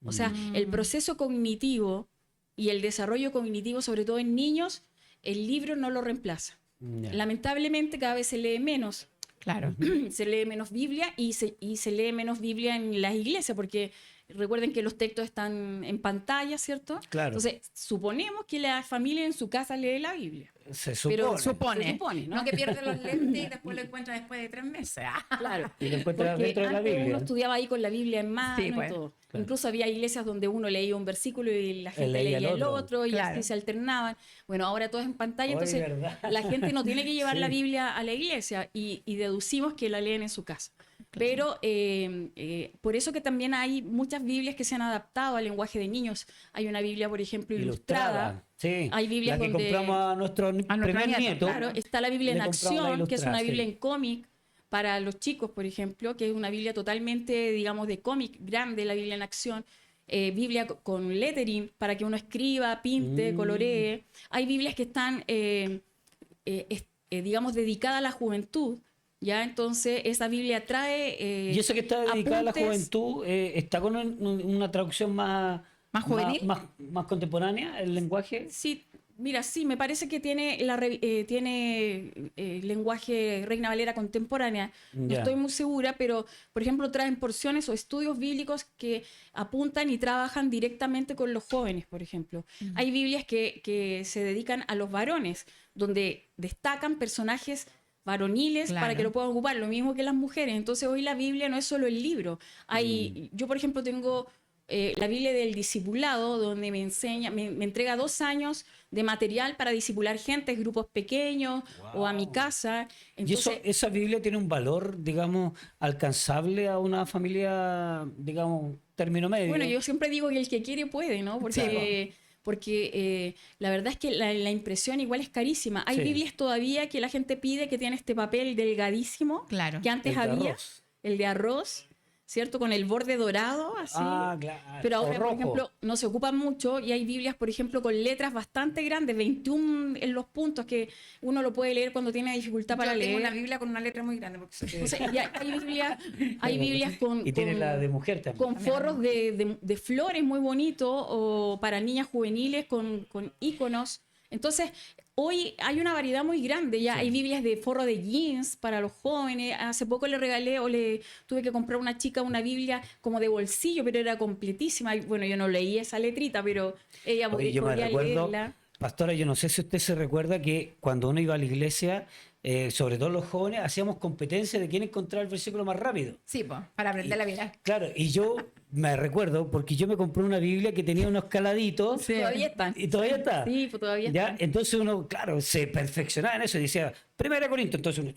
O sea, el proceso cognitivo y el desarrollo cognitivo, sobre todo en niños, el libro no lo reemplaza. Ya. Lamentablemente cada vez se lee menos. Claro. Se lee menos Biblia y se lee menos Biblia en las iglesias, porque recuerden que los textos están en pantalla, ¿cierto? Claro. Entonces, suponemos que la familia en su casa lee la Biblia. Se supone. Pero Se supone, supone, ¿no? ¿no? Que pierde los lentes y después lo encuentra después de 3 meses. Claro. Y lo encuentra Porque dentro de la antes Biblia. uno estudiaba ahí con la Biblia en mano Sí, pues, y todo. claro. Incluso había iglesias donde uno leía un versículo y la gente leía leía el el otro. otro, y Claro. así se alternaban. Bueno, ahora todo es en pantalla, Oye, entonces ¿verdad? la gente no tiene que llevar Sí. la Biblia a la iglesia, y deducimos que la leen en su casa. Pero por eso que también hay muchas Biblias que se han adaptado al lenguaje de niños. Hay una Biblia, por ejemplo, ilustrada. Sí. Hay Biblias la que donde... compramos a nuestro primer nieto, nieto. Claro, está la Biblia en Le compramos la acción, que es una ilustrada, Biblia sí. en cómic para los chicos, por ejemplo, que es una Biblia totalmente, digamos, de cómic grande, la Biblia en acción. Biblia con lettering para que uno escriba, pinte, coloree. Hay Biblias que están, digamos, dedicadas a la juventud, ¿ya? Entonces, esa Biblia trae Y eso que está dedicada a la apuntes. juventud, ¿está con una traducción más juvenil? más contemporánea, el lenguaje? Sí, mira, sí, me parece que tiene lenguaje Reina Valera contemporánea. No Ya. estoy muy segura, pero, por ejemplo, traen porciones o estudios bíblicos que apuntan y trabajan directamente con los jóvenes, por ejemplo. Hay Biblias que se dedican a los varones, donde destacan personajes varoniles Claro. para que lo puedan ocupar, lo mismo que las mujeres. Entonces, hoy la Biblia no es solo el libro. Yo, por ejemplo, tengo la Biblia del discipulado, donde me enseña, me entrega 2 años de material para discipular gente, grupos pequeños, o a mi casa. ¿Y esa Biblia tiene un valor, digamos, alcanzable a una familia, digamos, término medio? Bueno, yo siempre digo que el que quiere puede, ¿no? Porque la verdad es que la impresión igual es carísima. Hay Sí. Biblias todavía que la gente pide que tiene este papel delgadísimo, Claro. que antes El de había, arroz. el de arroz, ¿cierto? Con el borde dorado, así. Ah, claro. Pero O ahora, por rojo. ejemplo, no se ocupan mucho, y hay Biblias, por ejemplo, con letras bastante grandes, 21 en los puntos, que uno lo puede leer cuando tiene dificultad para Yo tengo leer. una Biblia con una letra muy grande. Porque O sea, y hay Biblias con... Y tiene con- la de mujer también. con forros de flores muy bonitos, o para niñas juveniles con íconos. Entonces, hoy hay una variedad muy grande. Ya hay Biblias de forro de jeans para los jóvenes. Hace poco le regalé, le tuve que comprar a una chica una Biblia como de bolsillo, pero era completísima. Y, bueno, yo no leí esa letrita, pero ella Oye, yo me podía recuerdo, leerla. pastora, yo no sé si usted se recuerda que cuando uno iba a la iglesia, sobre todo los jóvenes, hacíamos competencia de quién encontraba el versículo más rápido. Sí, pues, para aprender la Biblia. Claro, y yo me recuerdo porque yo me compré una Biblia que tenía unos caladitos. Sí. Todavía están. Y todavía está. Sí, pues todavía ¿Ya? están. Entonces uno, claro, se perfeccionaba en eso y decía, 1 Corintios, entonces uno,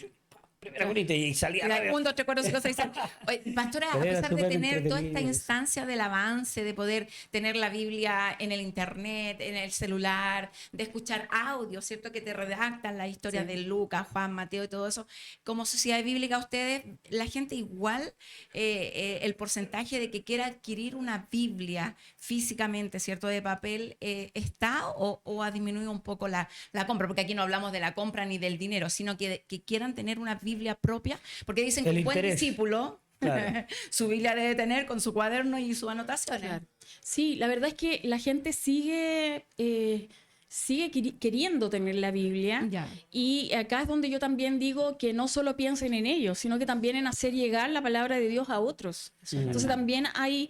primera curita y salía. 1, 2, 3, 4, 5, 6, 7. Oye, pastora, a Pero era pesar de súper tener toda esta entretenido. instancia del avance, de poder tener la Biblia en el internet, en el celular, de escuchar audio, ¿cierto? Que te redactan la historia Sí. de Lucas, Juan, Mateo y todo eso. Como sociedad bíblica, ustedes, la gente igual, el porcentaje de que quiera adquirir una Biblia físicamente, ¿cierto? De papel, ¿está o ha disminuido un poco la compra? Porque aquí no hablamos de la compra ni del dinero, sino que quieran tener una Biblia propia, porque dicen que El un buen interés. discípulo Claro. su Biblia debe tener con su cuaderno y sus anotaciones. Claro. Sí, la verdad es que la gente sigue queriendo tener la Biblia. Ya. Y acá es donde yo también digo que no solo piensen en ellos, sino que también en hacer llegar la palabra de Dios a otros. Entonces también hay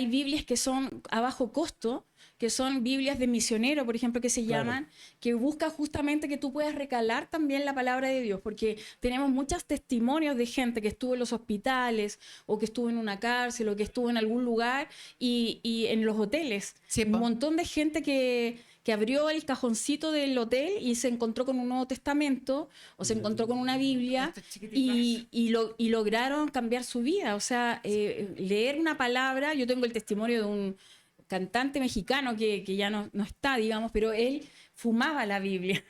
Biblias que son a bajo costo, que son Biblias de misionero, por ejemplo, que se Claro. llaman, que busca justamente que tú puedas recalar también la palabra de Dios, porque tenemos muchos testimonios de gente que estuvo en los hospitales, o que estuvo en una cárcel, o que estuvo en algún lugar, y en los hoteles. Sí, Un po. montón de gente que abrió el cajoncito del hotel y se encontró con un Nuevo Testamento, o se encontró con una Biblia, Estos chiquititos. y lograron cambiar su vida. O sea, leer una palabra, yo tengo el testimonio de un cantante mexicano que ya no está, digamos, pero él fumaba la Biblia.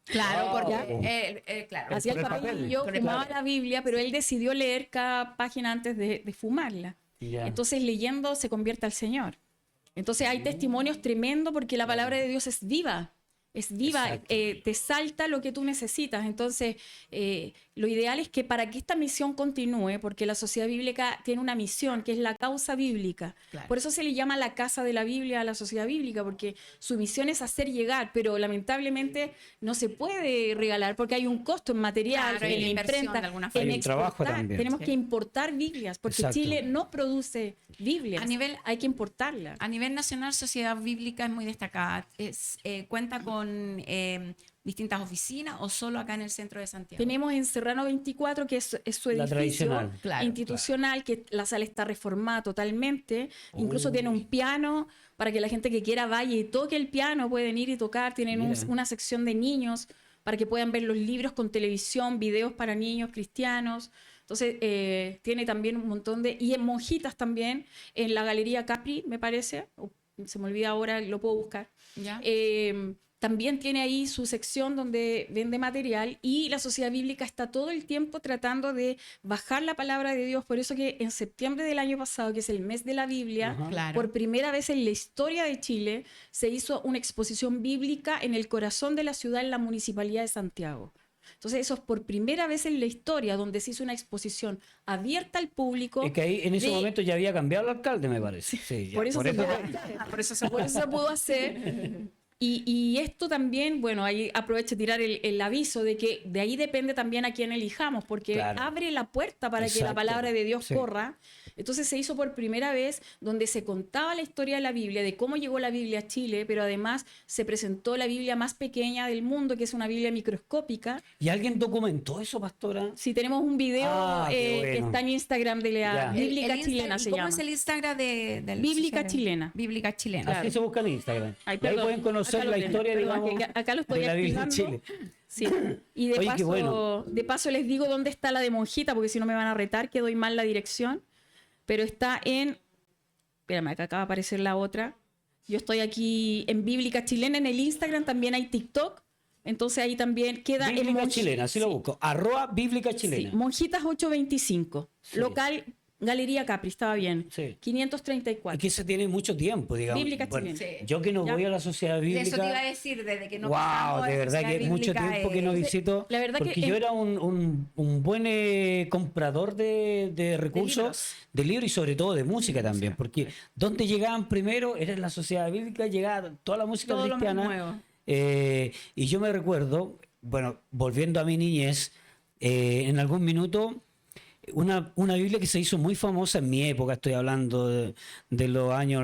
Claro, Wow. porque claro. Hacía el Con el papel. papelillo, Con el fumaba papel. la Biblia, pero él decidió leer cada página antes de fumarla. Ya. Entonces, leyendo se convierte al Señor. Entonces, hay testimonios tremendos porque la palabra de Dios es viva. Es viva, Exacto. te salta lo que tú necesitas. Entonces, lo ideal es que para que esta misión continúe, porque la Sociedad Bíblica tiene una misión, que es la causa bíblica. Claro. Por eso se le llama la Casa de la Biblia a la Sociedad Bíblica, porque su misión es hacer llegar, pero lamentablemente no se puede regalar, porque hay un costo en material, Claro, hay en una inversión imprenta, de alguna en forma. Hay un trabajo exportar. también. Tenemos Sí. que importar Biblias, porque Exacto. Chile no produce Biblias. Hay que importarlas. A nivel nacional, Sociedad Bíblica es muy destacada. ¿Cuenta con distintas oficinas o solo acá en el centro de Santiago? Tenemos en Serrano 24, que es su La edificio tradicional. Claro, institucional, que la sala está reformada totalmente. Incluso tiene un piano para que la gente que quiera vaya y toque el piano, pueden ir y tocar. Tienen Mira. una sección de niños para que puedan ver los libros con televisión, videos para niños cristianos. Entonces, tiene también un montón de... Y en Monjitas también, en la Galería Capri, me parece. Se me olvida ahora, lo puedo buscar. ¿Ya? También tiene ahí su sección donde vende material, y la Sociedad Bíblica está todo el tiempo tratando de bajar la palabra de Dios. Por eso que en septiembre del año pasado, que es el mes de la Biblia, Ajá. Claro. por primera vez en la historia de Chile, se hizo una exposición bíblica en el corazón de la ciudad, en la Municipalidad de Santiago. Entonces, eso es por primera vez en la historia donde se hizo una exposición abierta al público. Es que ahí en ese de- momento ya había cambiado el alcalde, me parece. Sí, ya, por eso se eso- pudo hacer. Por eso se pudo hacer. Y esto también, bueno, ahí aprovecho de tirar el aviso de que de ahí depende también a quién elijamos, porque Claro. abre la puerta para que la Exacto. palabra de Dios Sí. corra. Entonces se hizo por primera vez donde se contaba la historia de la Biblia, de cómo llegó la Biblia a Chile, pero además se presentó la Biblia más pequeña del mundo, que es una Biblia microscópica. ¿Y alguien documentó eso, pastora? Si tenemos un video Ah, qué que bueno. está en Instagram de la Ya. Bíblica El Chilena, Insta- se ¿y ¿Cómo llama. es el Instagram del Bíblica Sociedad? Chilena. Bíblica Chilena. Claro. Así se busca en Instagram. Ay, Y ahí perdón, pueden conocer acá lo la tengo, historia, perdón, digamos, que acá lo estoy de la Biblia en activando. Chile. Sí. Y de, Oye, paso, qué bueno. de paso les digo dónde está la de Monjita, porque si no me van a retar que doy mal la dirección. Pero está en... Espérame, acá acaba de aparecer la otra. Yo estoy aquí en Bíblica Chilena, en el Instagram, también hay TikTok. Entonces ahí también queda Bíblica Monji- Chilena, así lo sí, busco. @Bíblica Chilena. sí, Monjitas 825. Sí. Local Galería Capri, estaba bien. Sí. Es 534. que eso tiene mucho tiempo, digamos. Bíblica Bueno, Chilena. Sí. yo que no Ya. voy a la sociedad De eso te iba a bíblica. decir, desde que no Wow, pasamos a de la verdad Sociedad que es mucho Bíblica, tiempo que no visito. La verdad que porque yo es- era un buen comprador de recursos, de libros y sobre todo de música también. Porque donde llegaban primero era en la sociedad bíblica, llegaba toda la música Todo lo más cristiana. nuevo. Y yo me recuerdo, bueno, volviendo a mi niñez, en algún minuto, una Biblia que se hizo muy famosa en mi época, estoy hablando de los años...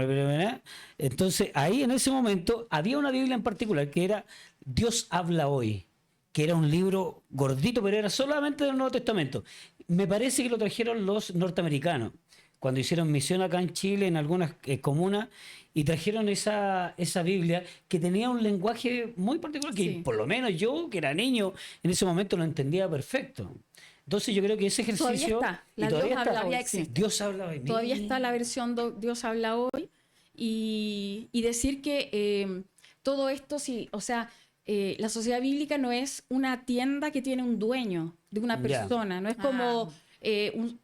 Entonces, ahí en ese momento había una Biblia en particular que era Dios habla hoy, que era un libro gordito, pero era solamente del Nuevo Testamento. Me parece que lo trajeron los norteamericanos, cuando hicieron misión acá en Chile, en algunas comunas, y trajeron esa Biblia que tenía un lenguaje muy particular, que Sí. por lo menos yo, que era niño, en ese momento lo entendía perfecto. Entonces yo creo que ese ejercicio... Todavía está. y La todavía Dios está. habla hoy, Todavía sí. existe. Dios habla hoy. Todavía está la versión Dios habla hoy. Y decir que todo esto, sí, o sea, la sociedad bíblica no es una tienda que tiene un dueño de una Ya. persona, no es como...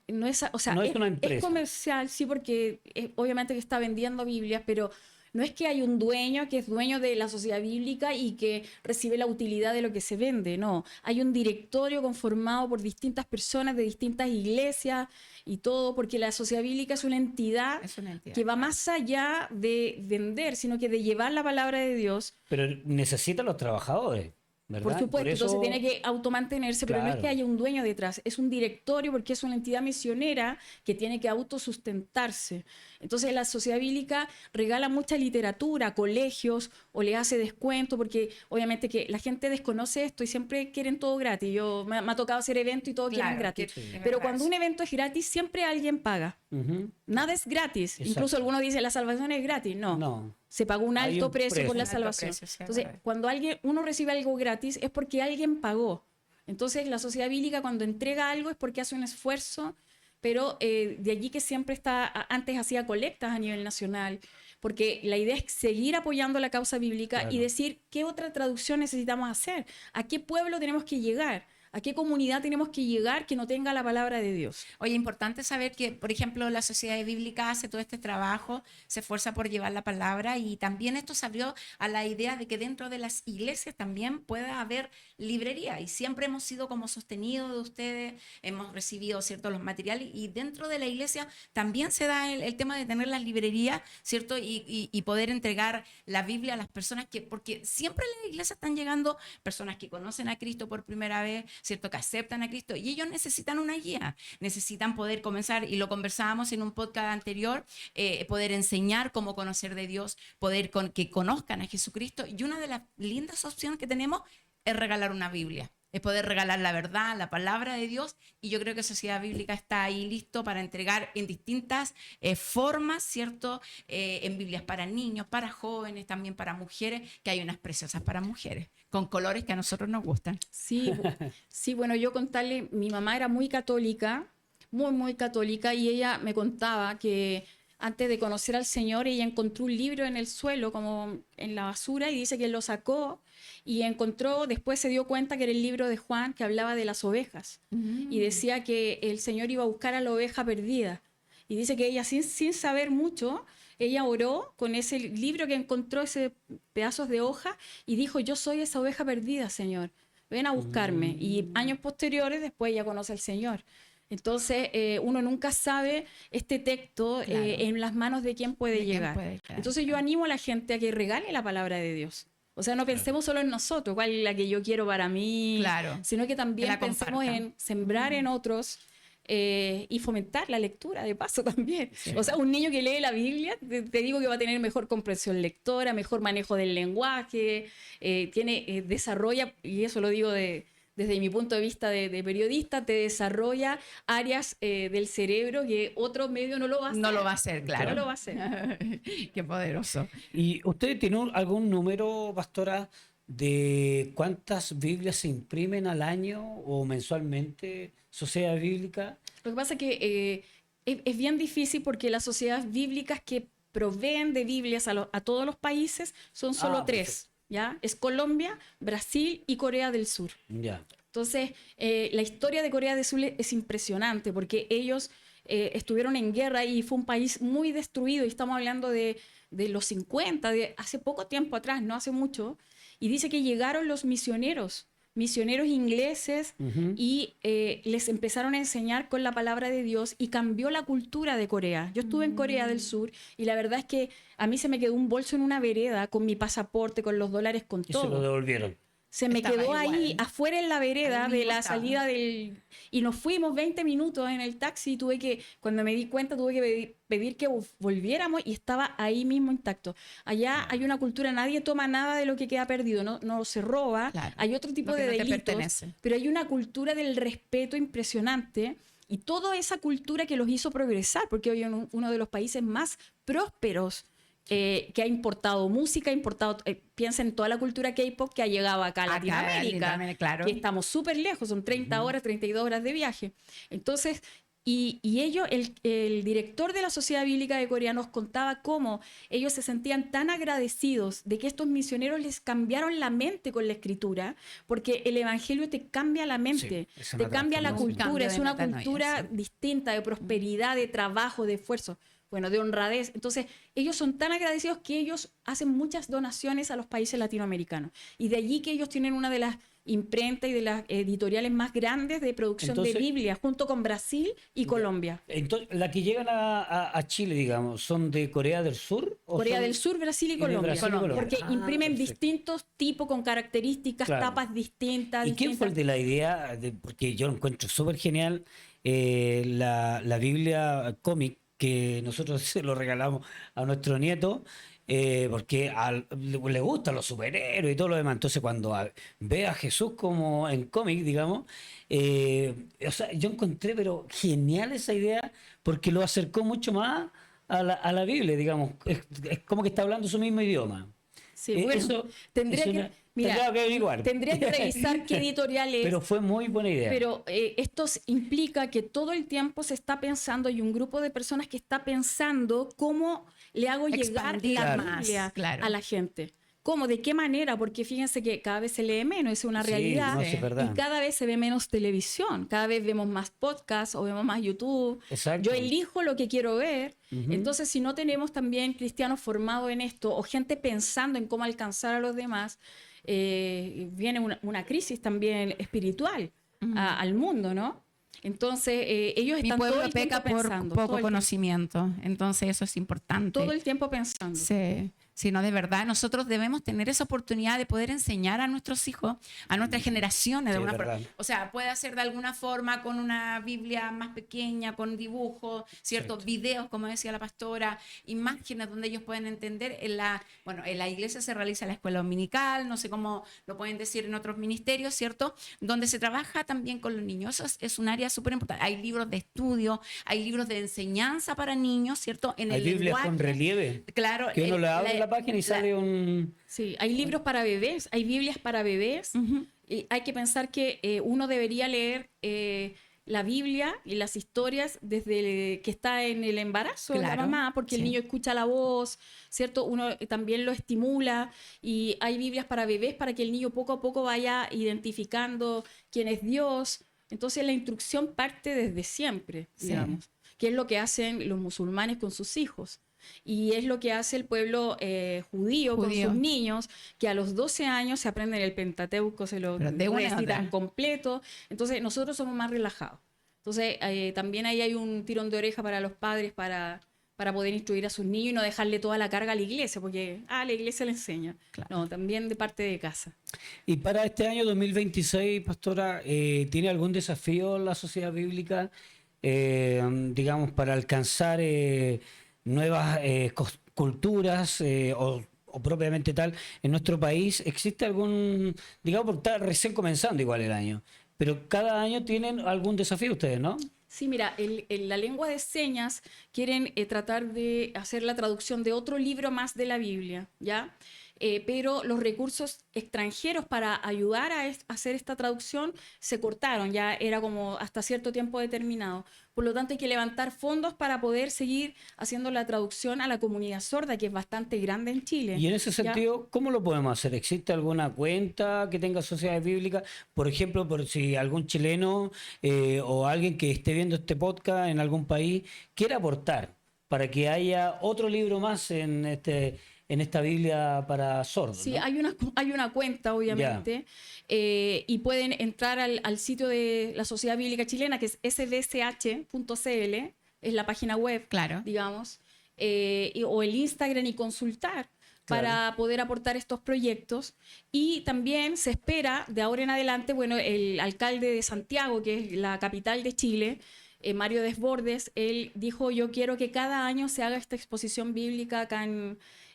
no es, o sea, No es una empresa. es comercial, sí, porque obviamente que está vendiendo Biblias, pero no es que hay un dueño que es dueño de la sociedad bíblica y que recibe la utilidad de lo que se vende, no. Hay un directorio conformado por distintas personas de distintas iglesias y todo, porque la sociedad bíblica es una entidad, Es una entidad, que va claro. más allá de vender, sino que de llevar la palabra de Dios. Pero necesitan los trabajadores, ¿verdad? Por supuesto, eso- entonces tiene que automantenerse, pero no es Claro. que haya un dueño detrás, es un directorio porque es una entidad misionera que tiene que autosustentarse. Entonces la sociedad bíblica regala mucha literatura a colegios o le hace descuento porque obviamente que la gente desconoce esto y siempre quieren todo gratis. Me ha tocado hacer eventos y todo quieren Claro, gratis. que- es Pero verdad cuando eso. un evento es gratis, siempre alguien paga. Ujú. Nada es gratis. Exacto. Incluso algunos dicen la salvación es gratis. No. No. Se pagó un Hay alto un precio por precio. la Un alto salvación. precio, sí, es Entonces, verdad. cuando uno recibe algo gratis es porque alguien pagó. Entonces, la sociedad bíblica cuando entrega algo es porque hace un esfuerzo, pero de allí que siempre antes hacía colectas a nivel nacional, porque la idea es seguir apoyando la causa bíblica Claro. y decir qué otra traducción necesitamos hacer, a qué pueblo tenemos que llegar, a qué comunidad tenemos que llegar que no tenga la palabra de Dios. Oye, importante saber que, por ejemplo, la Sociedad Bíblica hace todo este trabajo, se esfuerza por llevar la palabra y también esto se abrió a la idea de que dentro de las iglesias también pueda haber librería y siempre hemos sido como sostenidos de ustedes, hemos recibido, ¿cierto?, los materiales y dentro de la iglesia también se da el tema de tener las librerías, ¿cierto?, y poder entregar la Biblia a las personas porque siempre en la iglesia están llegando personas que conocen a Cristo por primera vez, ¿cierto?, que aceptan a Cristo y ellos necesitan una guía, necesitan poder comenzar, y lo conversábamos en un podcast anterior, poder enseñar cómo conocer de Dios, poder que conozcan a Jesucristo, y una de las lindas opciones que tenemos es regalar una Biblia, es poder regalar la verdad, la palabra de Dios, y yo creo que Sociedad Bíblica está ahí listo para entregar en distintas formas, ¿cierto? En Biblias para niños, para jóvenes, también para mujeres, que hay unas preciosas para mujeres, con colores que a nosotros nos gustan. Sí, sí, bueno, yo contarle, mi mamá era muy católica, muy, muy católica, y ella me contaba que antes de conocer al Señor, ella encontró un libro en el suelo, como en la basura, y dice que lo sacó y encontró, después se dio cuenta que era el libro de Juan que hablaba de las ovejas, y decía que el Señor iba a buscar a la oveja perdida. Y dice que ella, sin saber mucho, ella oró con ese libro que encontró, ese pedazos de hoja, y dijo, yo soy esa oveja perdida, Señor, ven a buscarme. Y años posteriores, después ella conoce al Señor. Entonces, uno nunca sabe este texto Claro. en las manos de quién puede De quién llegar. puede, claro. Entonces, yo animo a la gente a que regale la palabra de Dios. O sea, no pensemos solo en nosotros, cuál es la que yo quiero para mí, Claro. sino que también Que la pensemos compartan. en sembrar en otros y fomentar la lectura de paso también. O sea, un niño que lee la Biblia, te digo que va a tener mejor comprensión lectora, mejor manejo del lenguaje, desarrolla, y eso lo digo desde mi punto de vista de periodista, te desarrolla áreas del cerebro que otro medio no lo va a hacer. No lo va a hacer, claro. No lo va a hacer. Qué poderoso. ¿Y usted tiene algún número, pastora, de cuántas Biblias se imprimen al año o mensualmente, Sociedad Bíblica? Lo que pasa es que es bien difícil porque las sociedades bíblicas que proveen de Biblias a todos los países son solo tres, Perfecto. ¿ya? Es Colombia, Brasil y Corea del Sur. Ya. Entonces, la historia de Corea del Sur es impresionante porque ellos estuvieron en guerra y fue un país muy destruido, y estamos hablando de los 50, de hace poco tiempo atrás, no hace mucho, y dice que llegaron los misioneros ingleses, y les empezaron a enseñar con la palabra de Dios y cambió la cultura de Corea. Yo estuve en Corea del Sur y la verdad es que a mí se me quedó un bolso en una vereda con mi pasaporte, con los dólares, con Y se lo todo. devolvieron. Se me Estaba quedó ahí, igual. afuera en la vereda Ahí de mismo la estaba. salida y nos fuimos 20 minutos en el taxi, y cuando me di cuenta tuve que pedir que volviéramos y estaba ahí mismo intacto. Allá hay una cultura, nadie toma nada de lo que queda perdido, no se roba, Claro. hay otro tipo Lo que de no te delitos, pertenece. pero hay una cultura del respeto impresionante, y toda esa cultura que los hizo progresar, porque hoy en uno de los países más prósperos que ha importado música, piensa en toda la cultura K-pop que ha llegado acá a Latinoamérica, claro. que estamos súper lejos, son 30 horas, 32 horas de viaje. Entonces, y ellos, el director de la Sociedad Bíblica de Corea nos contaba cómo ellos se sentían tan agradecidos de que estos misioneros les cambiaron la mente con la escritura, porque el evangelio te cambia la mente, Sí, te cambia la transformación. cultura, es una Cambio de metanoia, cultura sí. distinta, de prosperidad, de trabajo, de esfuerzo, bueno, de honradez. Entonces, ellos son tan agradecidos que ellos hacen muchas donaciones a los países latinoamericanos. Y de allí que ellos tienen una de las imprentas y de las editoriales más grandes de producción Entonces, de Biblia, junto con Brasil y Colombia. Entonces, las que llegan a Chile, digamos, ¿son de Corea del Sur? ¿O Corea son- del Sur, Brasil y de Colombia. Brasil y Colombia? Porque Ah, imprimen perfecto. distintos tipos con características, Claro. tapas distintas. ¿Y quién fue el de la idea? Porque yo lo encuentro súper genial, la Biblia cómic, que nosotros se lo regalamos a nuestro nieto, porque le gustan los superhéroes y todo lo demás. Entonces, cuando ve a Jesús como en cómic, digamos, o sea, yo encontré, pero genial esa idea, porque lo acercó mucho más a la Biblia, digamos. Es como que está hablando su mismo idioma. Sí, bueno, Eso tendría es que, mira, tendría que averiguar. tendría que revisar qué editorial es. Pero fue muy buena idea. Pero esto implica que todo el tiempo se está pensando, y un grupo de personas que está pensando cómo le hago llegar Expandir la más, Biblia claro. a la gente. ¿Cómo? ¿De qué manera? Porque fíjense que cada vez se lee menos, es una Sí, realidad. no, sí, es verdad. Y cada vez se ve menos televisión, cada vez vemos más podcasts o vemos más YouTube. Exacto. Yo elijo lo que quiero ver. Ujú. Entonces, si no tenemos también cristianos formados en esto o gente pensando en cómo alcanzar a los demás, viene una crisis también espiritual al mundo, ¿no? Entonces, ellos Mi están todo pueblo el tiempo peca por pensando. todo poco el tiempo- conocimiento, entonces eso es importante. Todo el tiempo pensando. Sí, sí, no, de verdad, nosotros debemos tener esa oportunidad de poder enseñar a nuestros hijos, a nuestras generaciones, de Sí, alguna es forma. verdad. O sea, puede hacer de alguna forma con una Biblia más pequeña, con dibujos, ciertos videos, como decía la pastora, imágenes donde ellos pueden entender. Bueno, en la iglesia se realiza la escuela dominical, no sé cómo lo pueden decir en otros ministerios, ¿cierto? Donde se trabaja también con los niños. Eso es un área súper importante. Hay libros de estudio, hay libros de enseñanza para niños, ¿cierto? En Hay el Biblias con lenguaje. relieve. Claro. Que uno le abre la página y sale un... Sí, hay libros para bebés, hay Biblias para bebés. Ujú. Y hay que pensar que uno debería leer la Biblia y las historias desde que está en el embarazo de la Claro, mamá, porque el sí. niño escucha la voz, ¿cierto? Uno también lo estimula, y hay Biblias para bebés para que el niño poco a poco vaya identificando quién es Dios. Entonces la instrucción parte desde siempre, Sí. digamos, que es lo que hacen los musulmanes con sus hijos. Y es lo que hace el pueblo judío con Judío. sus niños, que a los 12 años se aprenden el Pentateuco, se lo Pero de una a recitan otra. completo. Entonces nosotros somos más relajados. Entonces también ahí hay un tirón de oreja para los padres para poder instruir a sus niños y no dejarle toda la carga a la iglesia, porque la iglesia le enseña. Claro. No, también de parte de casa. Y para este año 2026, pastora, ¿tiene algún desafío la sociedad bíblica, digamos, para alcanzar nuevas culturas o propiamente tal en nuestro país? ¿Existe algún, digamos, porque está recién comenzando igual el año, pero cada año tienen algún desafío ustedes, ¿no? Sí, mira, la lengua de señas quieren tratar de hacer la traducción de otro libro más de la Biblia, ¿ya? Pero los recursos extranjeros para ayudar a hacer esta traducción se cortaron, ya era como hasta cierto tiempo determinado. Por lo tanto, hay que levantar fondos para poder seguir haciendo la traducción a la comunidad sorda, que es bastante grande en Chile. Y en ese ¿ya? sentido, ¿cómo lo podemos hacer? ¿Existe alguna cuenta que tenga sociedades bíblicas? Por ejemplo, por si algún chileno o alguien que esté viendo este podcast en algún país quiere aportar para que haya otro libro más en esta Biblia para sordos. Sí, ¿no? hay una cuenta, obviamente, y pueden entrar al sitio de la Sociedad Bíblica Chilena, que es sbch.cl, es la página web, Claro. digamos, o el Instagram, y consultar para poder aportar estos proyectos. Y también se espera, de ahora en adelante, bueno, el alcalde de Santiago, que es la capital de Chile, Mario Desbordes, él dijo: yo quiero que cada año se haga esta exposición bíblica acá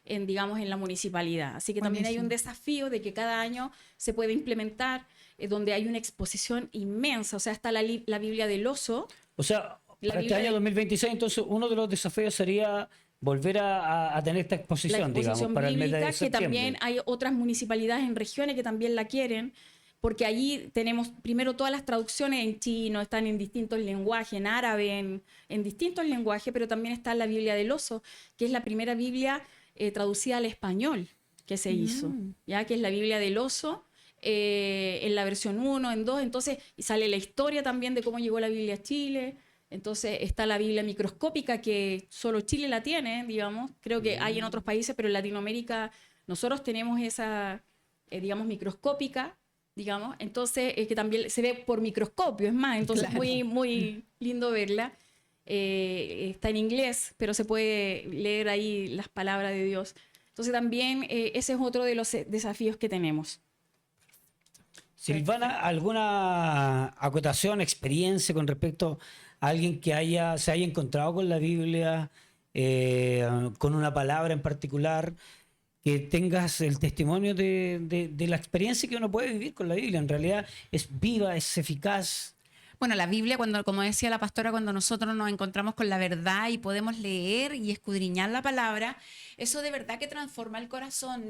digamos, en la municipalidad. Así que también hay un desafío de que cada año se puede implementar, donde hay una exposición inmensa. O sea, está la Biblia del oso. O sea, La para este Biblia año de- 2026, entonces, uno de los desafíos sería volver a tener esta La exposición, digamos, exposición para el mes de bíblica, que septiembre. también hay otras municipalidades en regiones que también la quieren, porque allí tenemos primero todas las traducciones en chino, están en distintos lenguajes, en árabe, en distintos lenguajes, pero también está la Biblia del Oso, que es la primera Biblia traducida al español que se hizo, ya que es la Biblia del Oso, en la versión 1, en 2, entonces y sale la historia también de cómo llegó la Biblia a Chile. Entonces está la Biblia microscópica, que solo Chile la tiene, digamos. Creo que hay en otros países, pero en Latinoamérica nosotros tenemos esa, digamos, microscópica, digamos. Entonces, que también se ve por microscopio, es más. Entonces, Claro. muy lindo verla. Está en inglés, pero se puede leer ahí las palabras de Dios. Entonces, también ese es otro de los desafíos que tenemos. Silvana, ¿alguna acotación, experiencia con respecto a alguien que se haya encontrado con la Biblia, con una palabra en particular, que tengas el testimonio de la experiencia que uno puede vivir con la Biblia? En realidad es viva, es eficaz. Bueno, la Biblia, como decía la pastora, cuando nosotros nos encontramos con la verdad y podemos leer y escudriñar la palabra, eso de verdad que transforma el corazón.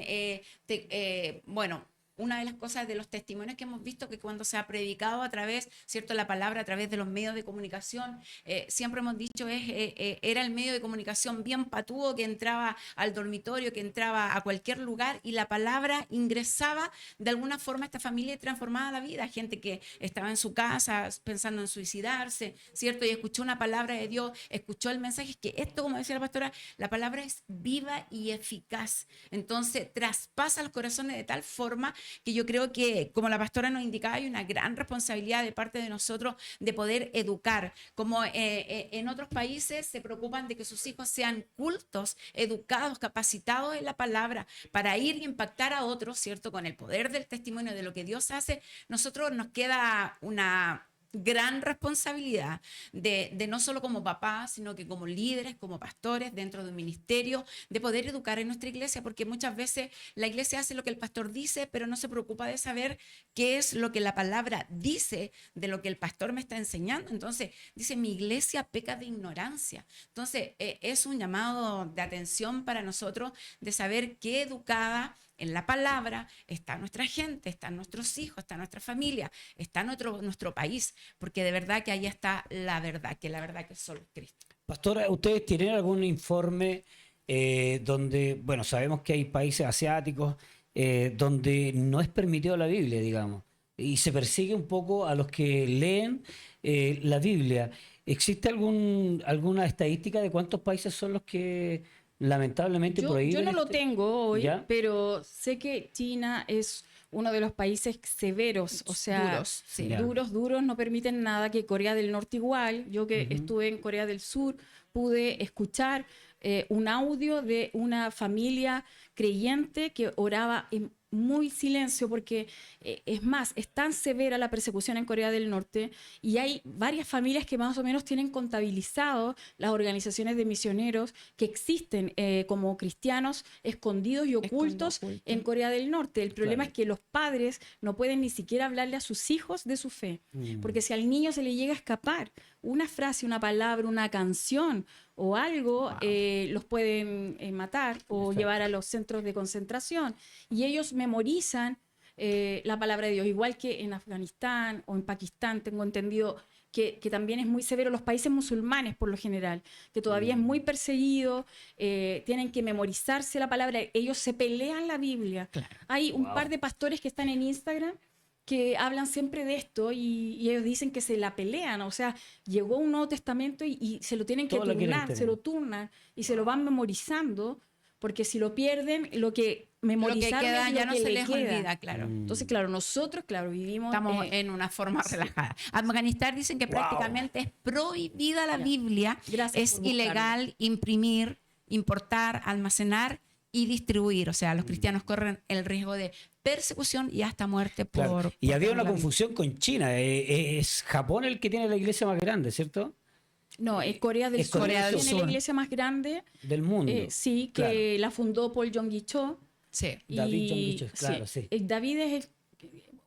Bueno, una de las cosas de los testimonios que hemos visto, que cuando se ha predicado a través, ¿cierto?, la palabra a través de los medios de comunicación, siempre hemos dicho, era el medio de comunicación bien patudo que entraba al dormitorio, que entraba a cualquier lugar y la palabra ingresaba de alguna forma a esta familia y transformaba la vida. Gente que estaba en su casa pensando en suicidarse, ¿cierto?, y escuchó una palabra de Dios, escuchó el mensaje, que esto, como decía la pastora, la palabra es viva y eficaz. Entonces, traspasa los corazones de tal forma que yo creo que, como la pastora nos indicaba, hay una gran responsabilidad de parte de nosotros de poder educar. Como en otros países se preocupan de que sus hijos sean cultos, educados, capacitados en la palabra para ir y impactar a otros, ¿cierto? Con el poder del testimonio de lo que Dios hace, nosotros nos queda una gran responsabilidad de no solo como papás, sino que como líderes, como pastores dentro de un ministerio, de poder educar en nuestra iglesia, porque muchas veces la iglesia hace lo que el pastor dice, pero no se preocupa de saber qué es lo que la palabra dice de lo que el pastor me está enseñando. Entonces, dice, mi iglesia peca de ignorancia. Entonces, es un llamado de atención para nosotros de saber qué educada en la palabra está nuestra gente, están nuestros hijos, está nuestra familia, está nuestro país, porque de verdad que ahí está la verdad que solo es Cristo. Pastora, ¿ustedes tienen algún informe donde, bueno, sabemos que hay países asiáticos donde no es permitido la Biblia, digamos, y se persigue un poco a los que leen la Biblia? ¿Existe alguna estadística de cuántos países son los que lamentablemente prohíben? Yo no lo tengo hoy, ¿Ya? pero sé que China es uno de los países severos, o sea, Duros, sí. Ya. duros, no permiten nada, que Corea del Norte igual. Yo que estuve en Corea del Sur pude escuchar un audio de una familia creyente que oraba en muy silencio, porque es más, es tan severa la persecución en Corea del Norte y hay varias familias que más o menos tienen contabilizado las organizaciones de misioneros que existen como cristianos escondidos y ocultos en Corea del Norte. El problema Claro. es que los padres no pueden ni siquiera hablarle a sus hijos de su fe, porque si al niño se le llega a escapar una frase, una palabra, una canción o algo, los pueden matar o Exacto. llevar a los centros de concentración. Y ellos memorizan la palabra de Dios, igual que en Afganistán o en Pakistán, tengo entendido que también es muy severo. Los países musulmanes, por lo general, que todavía es muy perseguido, tienen que memorizarse la palabra, ellos se pelean la Biblia. Claro. Hay un Wow. par de pastores que están en Instagram que hablan siempre de esto y ellos dicen que se la pelean, o sea, llegó un Nuevo Testamento y se lo tienen que Todo lo quieren turnar, tener. se lo turnan y se lo van memorizando, porque si lo pierden, lo que Lo que memorizaron queda es lo ya no que se le les queda. olvida, claro. Entonces, claro, nosotros, claro, vivimos... Estamos en una forma relajada. Afganistán dicen que Wow. prácticamente es prohibida la Ya. Biblia, Gracias es por buscarlo. ilegal imprimir, importar, almacenar y distribuir. O sea, los cristianos corren el riesgo de persecución y hasta muerte por... Claro. Y por había tener una la Biblia. confusión con China. Es Japón el que tiene la iglesia más grande, ¿cierto? No, es Corea del Es Sur. Corea del Tiene Sur. la iglesia más grande, Del mundo. sí, que Claro. la fundó Paul Yonggi Cho. Sí. David Yonggi Cho, claro, sí. David es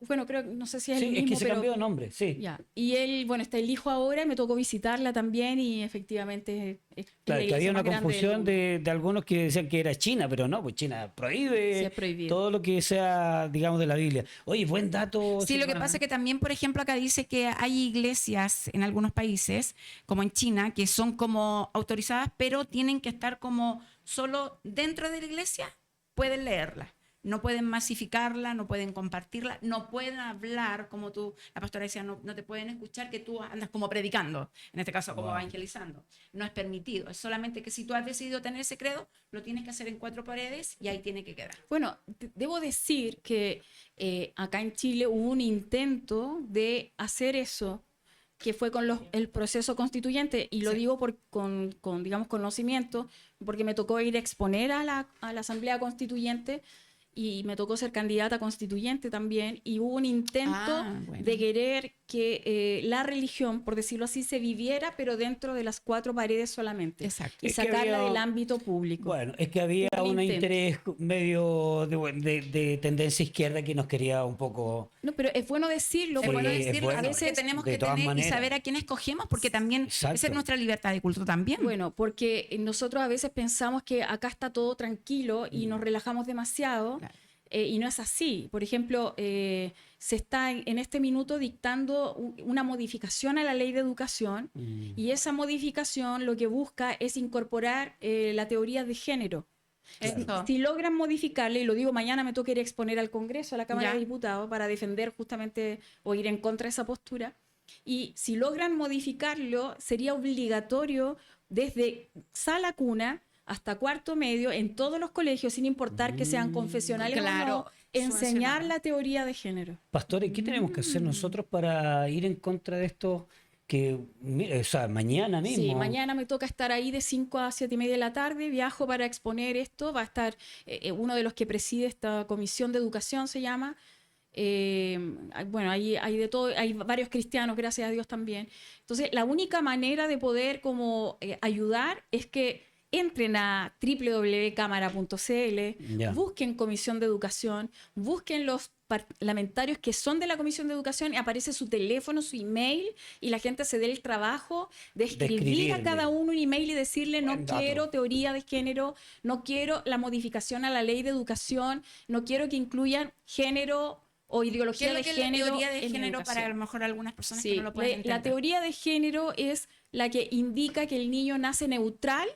bueno, creo, no sé si es el Sí, mismo, es que se pero cambió de nombre, sí. ya. Y él, bueno, está el hijo ahora, y me tocó visitarla también y efectivamente es la Claro, que iglesia había una más grande del confusión mundo. de algunos que decían que era China, pero no, pues China Sí, prohíbe es prohibido. todo lo que sea, digamos, de la Biblia. Oye, buen dato, Sí, lo que Silvana. pasa es que también, por ejemplo, acá dice que hay iglesias en algunos países, como en China, que son como autorizadas, pero tienen que estar como solo dentro de la iglesia, pueden leerla. No pueden masificarla, no pueden compartirla, no pueden hablar, como tú, la pastora decía, no te pueden escuchar que tú andas como predicando, en este caso como Wow. evangelizando. No es permitido, es solamente que si tú has decidido tener ese credo, lo tienes que hacer en 4 paredes y ahí tiene que quedar. Bueno, debo decir que acá en Chile hubo un intento de hacer eso, que fue con el proceso constituyente, y lo Sí. digo con, digamos, conocimiento, porque me tocó ir a exponer a la Asamblea Constituyente y me tocó ser candidata constituyente también, y hubo un intento Bueno. de querer que la religión, por decirlo así, se viviera, pero dentro de las 4 paredes solamente, Exacto. y Es que sacarla había- del ámbito público. Bueno, es que había Hubo un un intento. interés medio de tendencia izquierda que nos quería un poco... No, pero es bueno decirlo, Es Sí, bueno es decirlo, bueno. a porque veces, tenemos De que todas tener y maneras. saber a quién escogemos, porque también esa Exacto. es nuestra libertad de culto también. bueno, porque nosotros a veces pensamos que acá está todo tranquilo y Mm. nos relajamos demasiado, Claro. y no es así. Por ejemplo, se está en este minuto dictando una modificación a la ley de educación, y esa modificación lo que busca es incorporar la teoría de género. Eso. Si logran modificarle, y lo digo, mañana me toca ir a exponer al Congreso, a la Cámara Ya. de Diputados, para defender justamente o ir en contra de esa postura. Y si logran modificarlo, sería obligatorio desde sala cuna hasta cuarto medio en todos los colegios, sin importar que sean confesionales o Claro, no, enseñar subvencionado. la teoría de género. Pastores, ¿qué tenemos que hacer nosotros para ir en contra de esto? Que, mire, o sea, mañana mismo. Sí, mañana me toca estar ahí de 5 a 7 y media de la tarde, viajo para exponer esto, va a estar uno de los que preside esta comisión de educación, se llama. Bueno, hay de todo, hay varios cristianos, gracias a Dios también. Entonces, la única manera de poder como ayudar es que entren a www.cámara.cl, Ya. busquen Comisión de Educación, busquen los parlamentarios que son de la Comisión de Educación, y aparece su teléfono, su email, y la gente se dé el trabajo de escribir a escribirle. cada uno un email y decirle: no Buen dato. quiero teoría de género, no quiero la modificación a la ley de educación, no quiero que incluyan género o ¿Qué ideología es lo de que es la género teoría de en género para a educación. lo mejor algunas personas que Sí, no lo pueden la entender? teoría de género es la que indica que el niño nace neutral,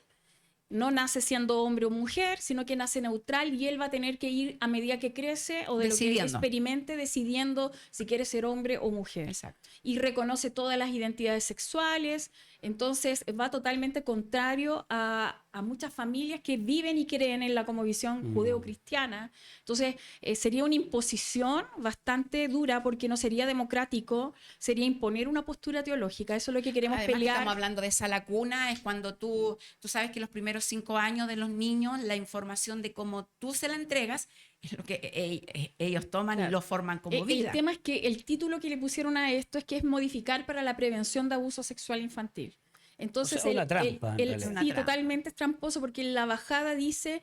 no nace siendo hombre o mujer, sino que nace neutral, y él va a tener que ir a medida que crece o de lo que Decidiendo. experimente, decidiendo si quiere ser hombre o mujer. Exacto. Y reconoce todas las identidades sexuales. Entonces va totalmente contrario a muchas familias que viven y creen en la cosmovisión judeocristiana. Entonces sería una imposición bastante dura, porque no sería democrático, sería imponer una postura teológica. Eso es lo que queremos Además, que pelear. estamos hablando de sala cuna, es cuando tú sabes que los primeros 5 años de los niños, la información de cómo tú se la entregas es lo que ellos toman y Claro. lo forman como vida. El tema es que el título que le pusieron a esto es que es modificar para la prevención de abuso sexual infantil. Entonces, O sea, una trampa, en realidad. Una sí, trampa. totalmente es tramposo, porque en la bajada dice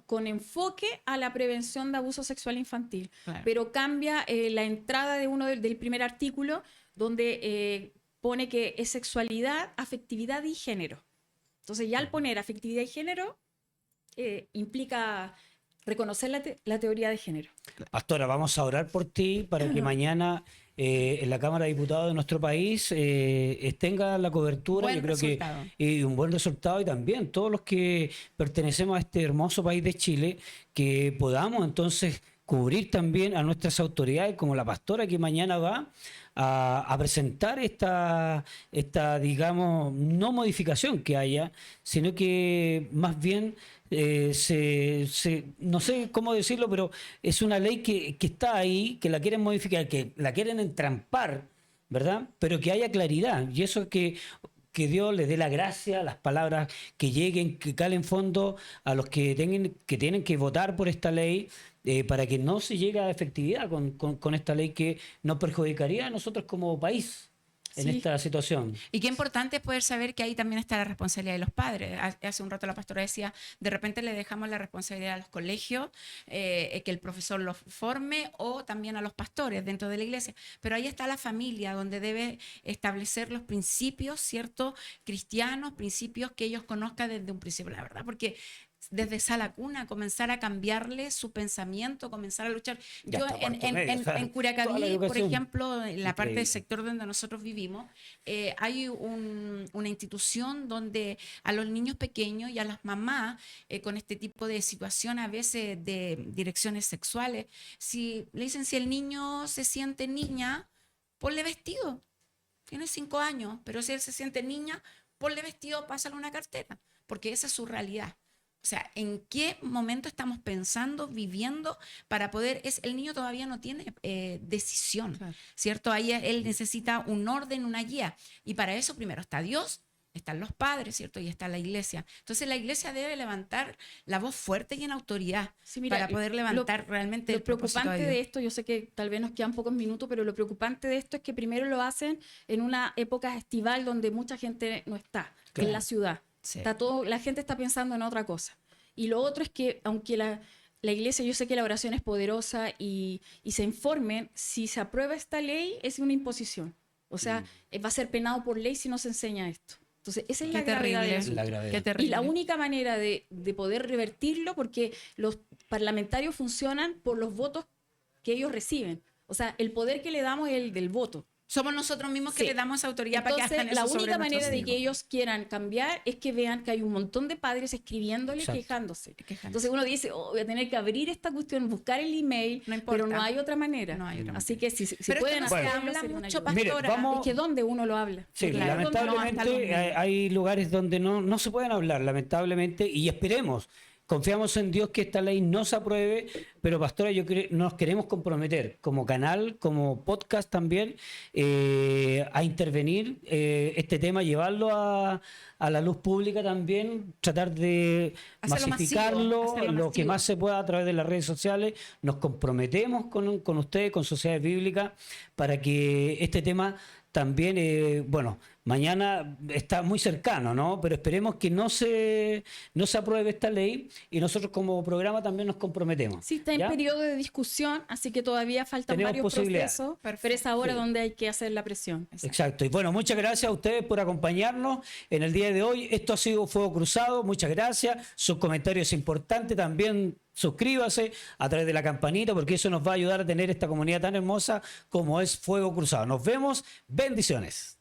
con enfoque a la prevención de abuso sexual infantil, Claro. pero cambia la entrada de uno del primer artículo, donde pone que es sexualidad, afectividad y género. Entonces, ya al poner afectividad y género, implica reconocer la teoría de género. Pastora, vamos a orar por ti para que mañana en la Cámara de Diputados de nuestro país tenga la cobertura. Buen Yo creo resultado. que un buen resultado, y también todos los que pertenecemos a este hermoso país de Chile, que podamos entonces cubrir también a nuestras autoridades, como la pastora que mañana va a presentar esta, digamos, no modificación que haya, sino que más bien no sé cómo decirlo, pero es una ley que está ahí, que la quieren modificar, que la quieren entrampar, ¿verdad? Pero que haya claridad, y eso es que Dios les dé la gracia, las palabras que lleguen, que calen fondo a los que tienen que votar por esta ley, para que no se llegue a efectividad con esta ley que nos perjudicaría a nosotros como país. en Sí. esta situación. Y qué importante es poder saber que ahí también está la responsabilidad de los padres. Hace un rato la pastora decía, de repente le dejamos la responsabilidad a los colegios, que el profesor los forme, o también a los pastores dentro de la iglesia. Pero ahí está la familia, donde debe establecer los principios, ¿cierto? Cristianos, principios que ellos conozcan desde un principio, la verdad, porque desde esa cuna, comenzar a cambiarle su pensamiento, comenzar a luchar. Ya Yo está cuarto medio, o sea, en toda la Curacaví, por educación. ejemplo, en la parte del Increíble. sector donde nosotros vivimos, hay una institución donde a los niños pequeños y a las mamás con este tipo de situación, a veces de direcciones sexuales, si le dicen, si el niño se siente niña, ponle vestido. Tiene 5 años, pero si él se siente niña, ponle vestido, pásale una cartera, porque esa es su realidad. O sea, ¿en qué momento estamos pensando, viviendo para poder? El niño todavía no tiene decisión, Claro. ¿cierto? Ahí él necesita un orden, una guía. Y para eso primero está Dios, están los padres, ¿cierto? Y está la iglesia. Entonces la iglesia debe levantar la voz fuerte y en autoridad Sí, mira, para poder levantar realmente Lo el propósito preocupante de de Dios. esto, yo sé que tal vez nos quedan pocos minutos, pero lo preocupante de esto es que primero lo hacen en una época estival donde mucha gente no está Claro. en la ciudad. Sí. La gente está pensando en otra cosa. Y lo otro es que, aunque la iglesia, yo sé que la oración es poderosa y se informen, si se aprueba esta ley, es una imposición. O sea, va a ser penado por ley si no se enseña esto. Entonces, esa es Qué la gravedad del terrible. asunto. La gravedad. Qué terrible. Y la única manera de poder revertirlo, porque los parlamentarios funcionan por los votos que ellos reciben. O sea, el poder que le damos es el del voto. Somos nosotros mismos que Sí. le damos autoridad para que Entonces, hagan la eso sobre única manera nuestros de hijos. que ellos quieran cambiar es que vean que hay un montón de padres escribiéndole, Exacto. quejándose. Quejándose. Entonces uno dice, oh, voy a tener que abrir esta cuestión, buscar el email, No importa. pero no hay otra manera. No hay otra Así manera. que si Pero pueden esto no se hacerlo, habla sería una mucho, ayuda. Mire, pastora. vamos- Es que ¿dónde uno lo habla? Sí, Claro, lamentablemente no, hasta los niños. hay lugares donde no se pueden hablar, lamentablemente, y esperemos. Confiamos en Dios que esta ley no se apruebe, pero pastora, nos queremos comprometer como canal, como podcast también, a intervenir este tema, llevarlo a la luz pública también, tratar de Hacerlo masificarlo, masivo, hacerlo lo que masivo. más se pueda a través de las redes sociales. Nos comprometemos con ustedes, con Sociedad Bíblica, para que este tema también, bueno, mañana está muy cercano, ¿no? Pero esperemos que no se apruebe esta ley y nosotros como programa también nos comprometemos. Sí, está en ¿ya? periodo de discusión, así que todavía faltan Tenemos varios posibilidades. procesos, pero Perfecto. es ahora Sí. donde hay que hacer la presión. Exacto. Y bueno, muchas gracias a ustedes por acompañarnos en el día de hoy. Esto ha sido Fuego Cruzado. Muchas gracias. Sus comentarios importantes. También suscríbase a través de la campanita porque eso nos va a ayudar a tener esta comunidad tan hermosa como es Fuego Cruzado. Nos vemos. Bendiciones.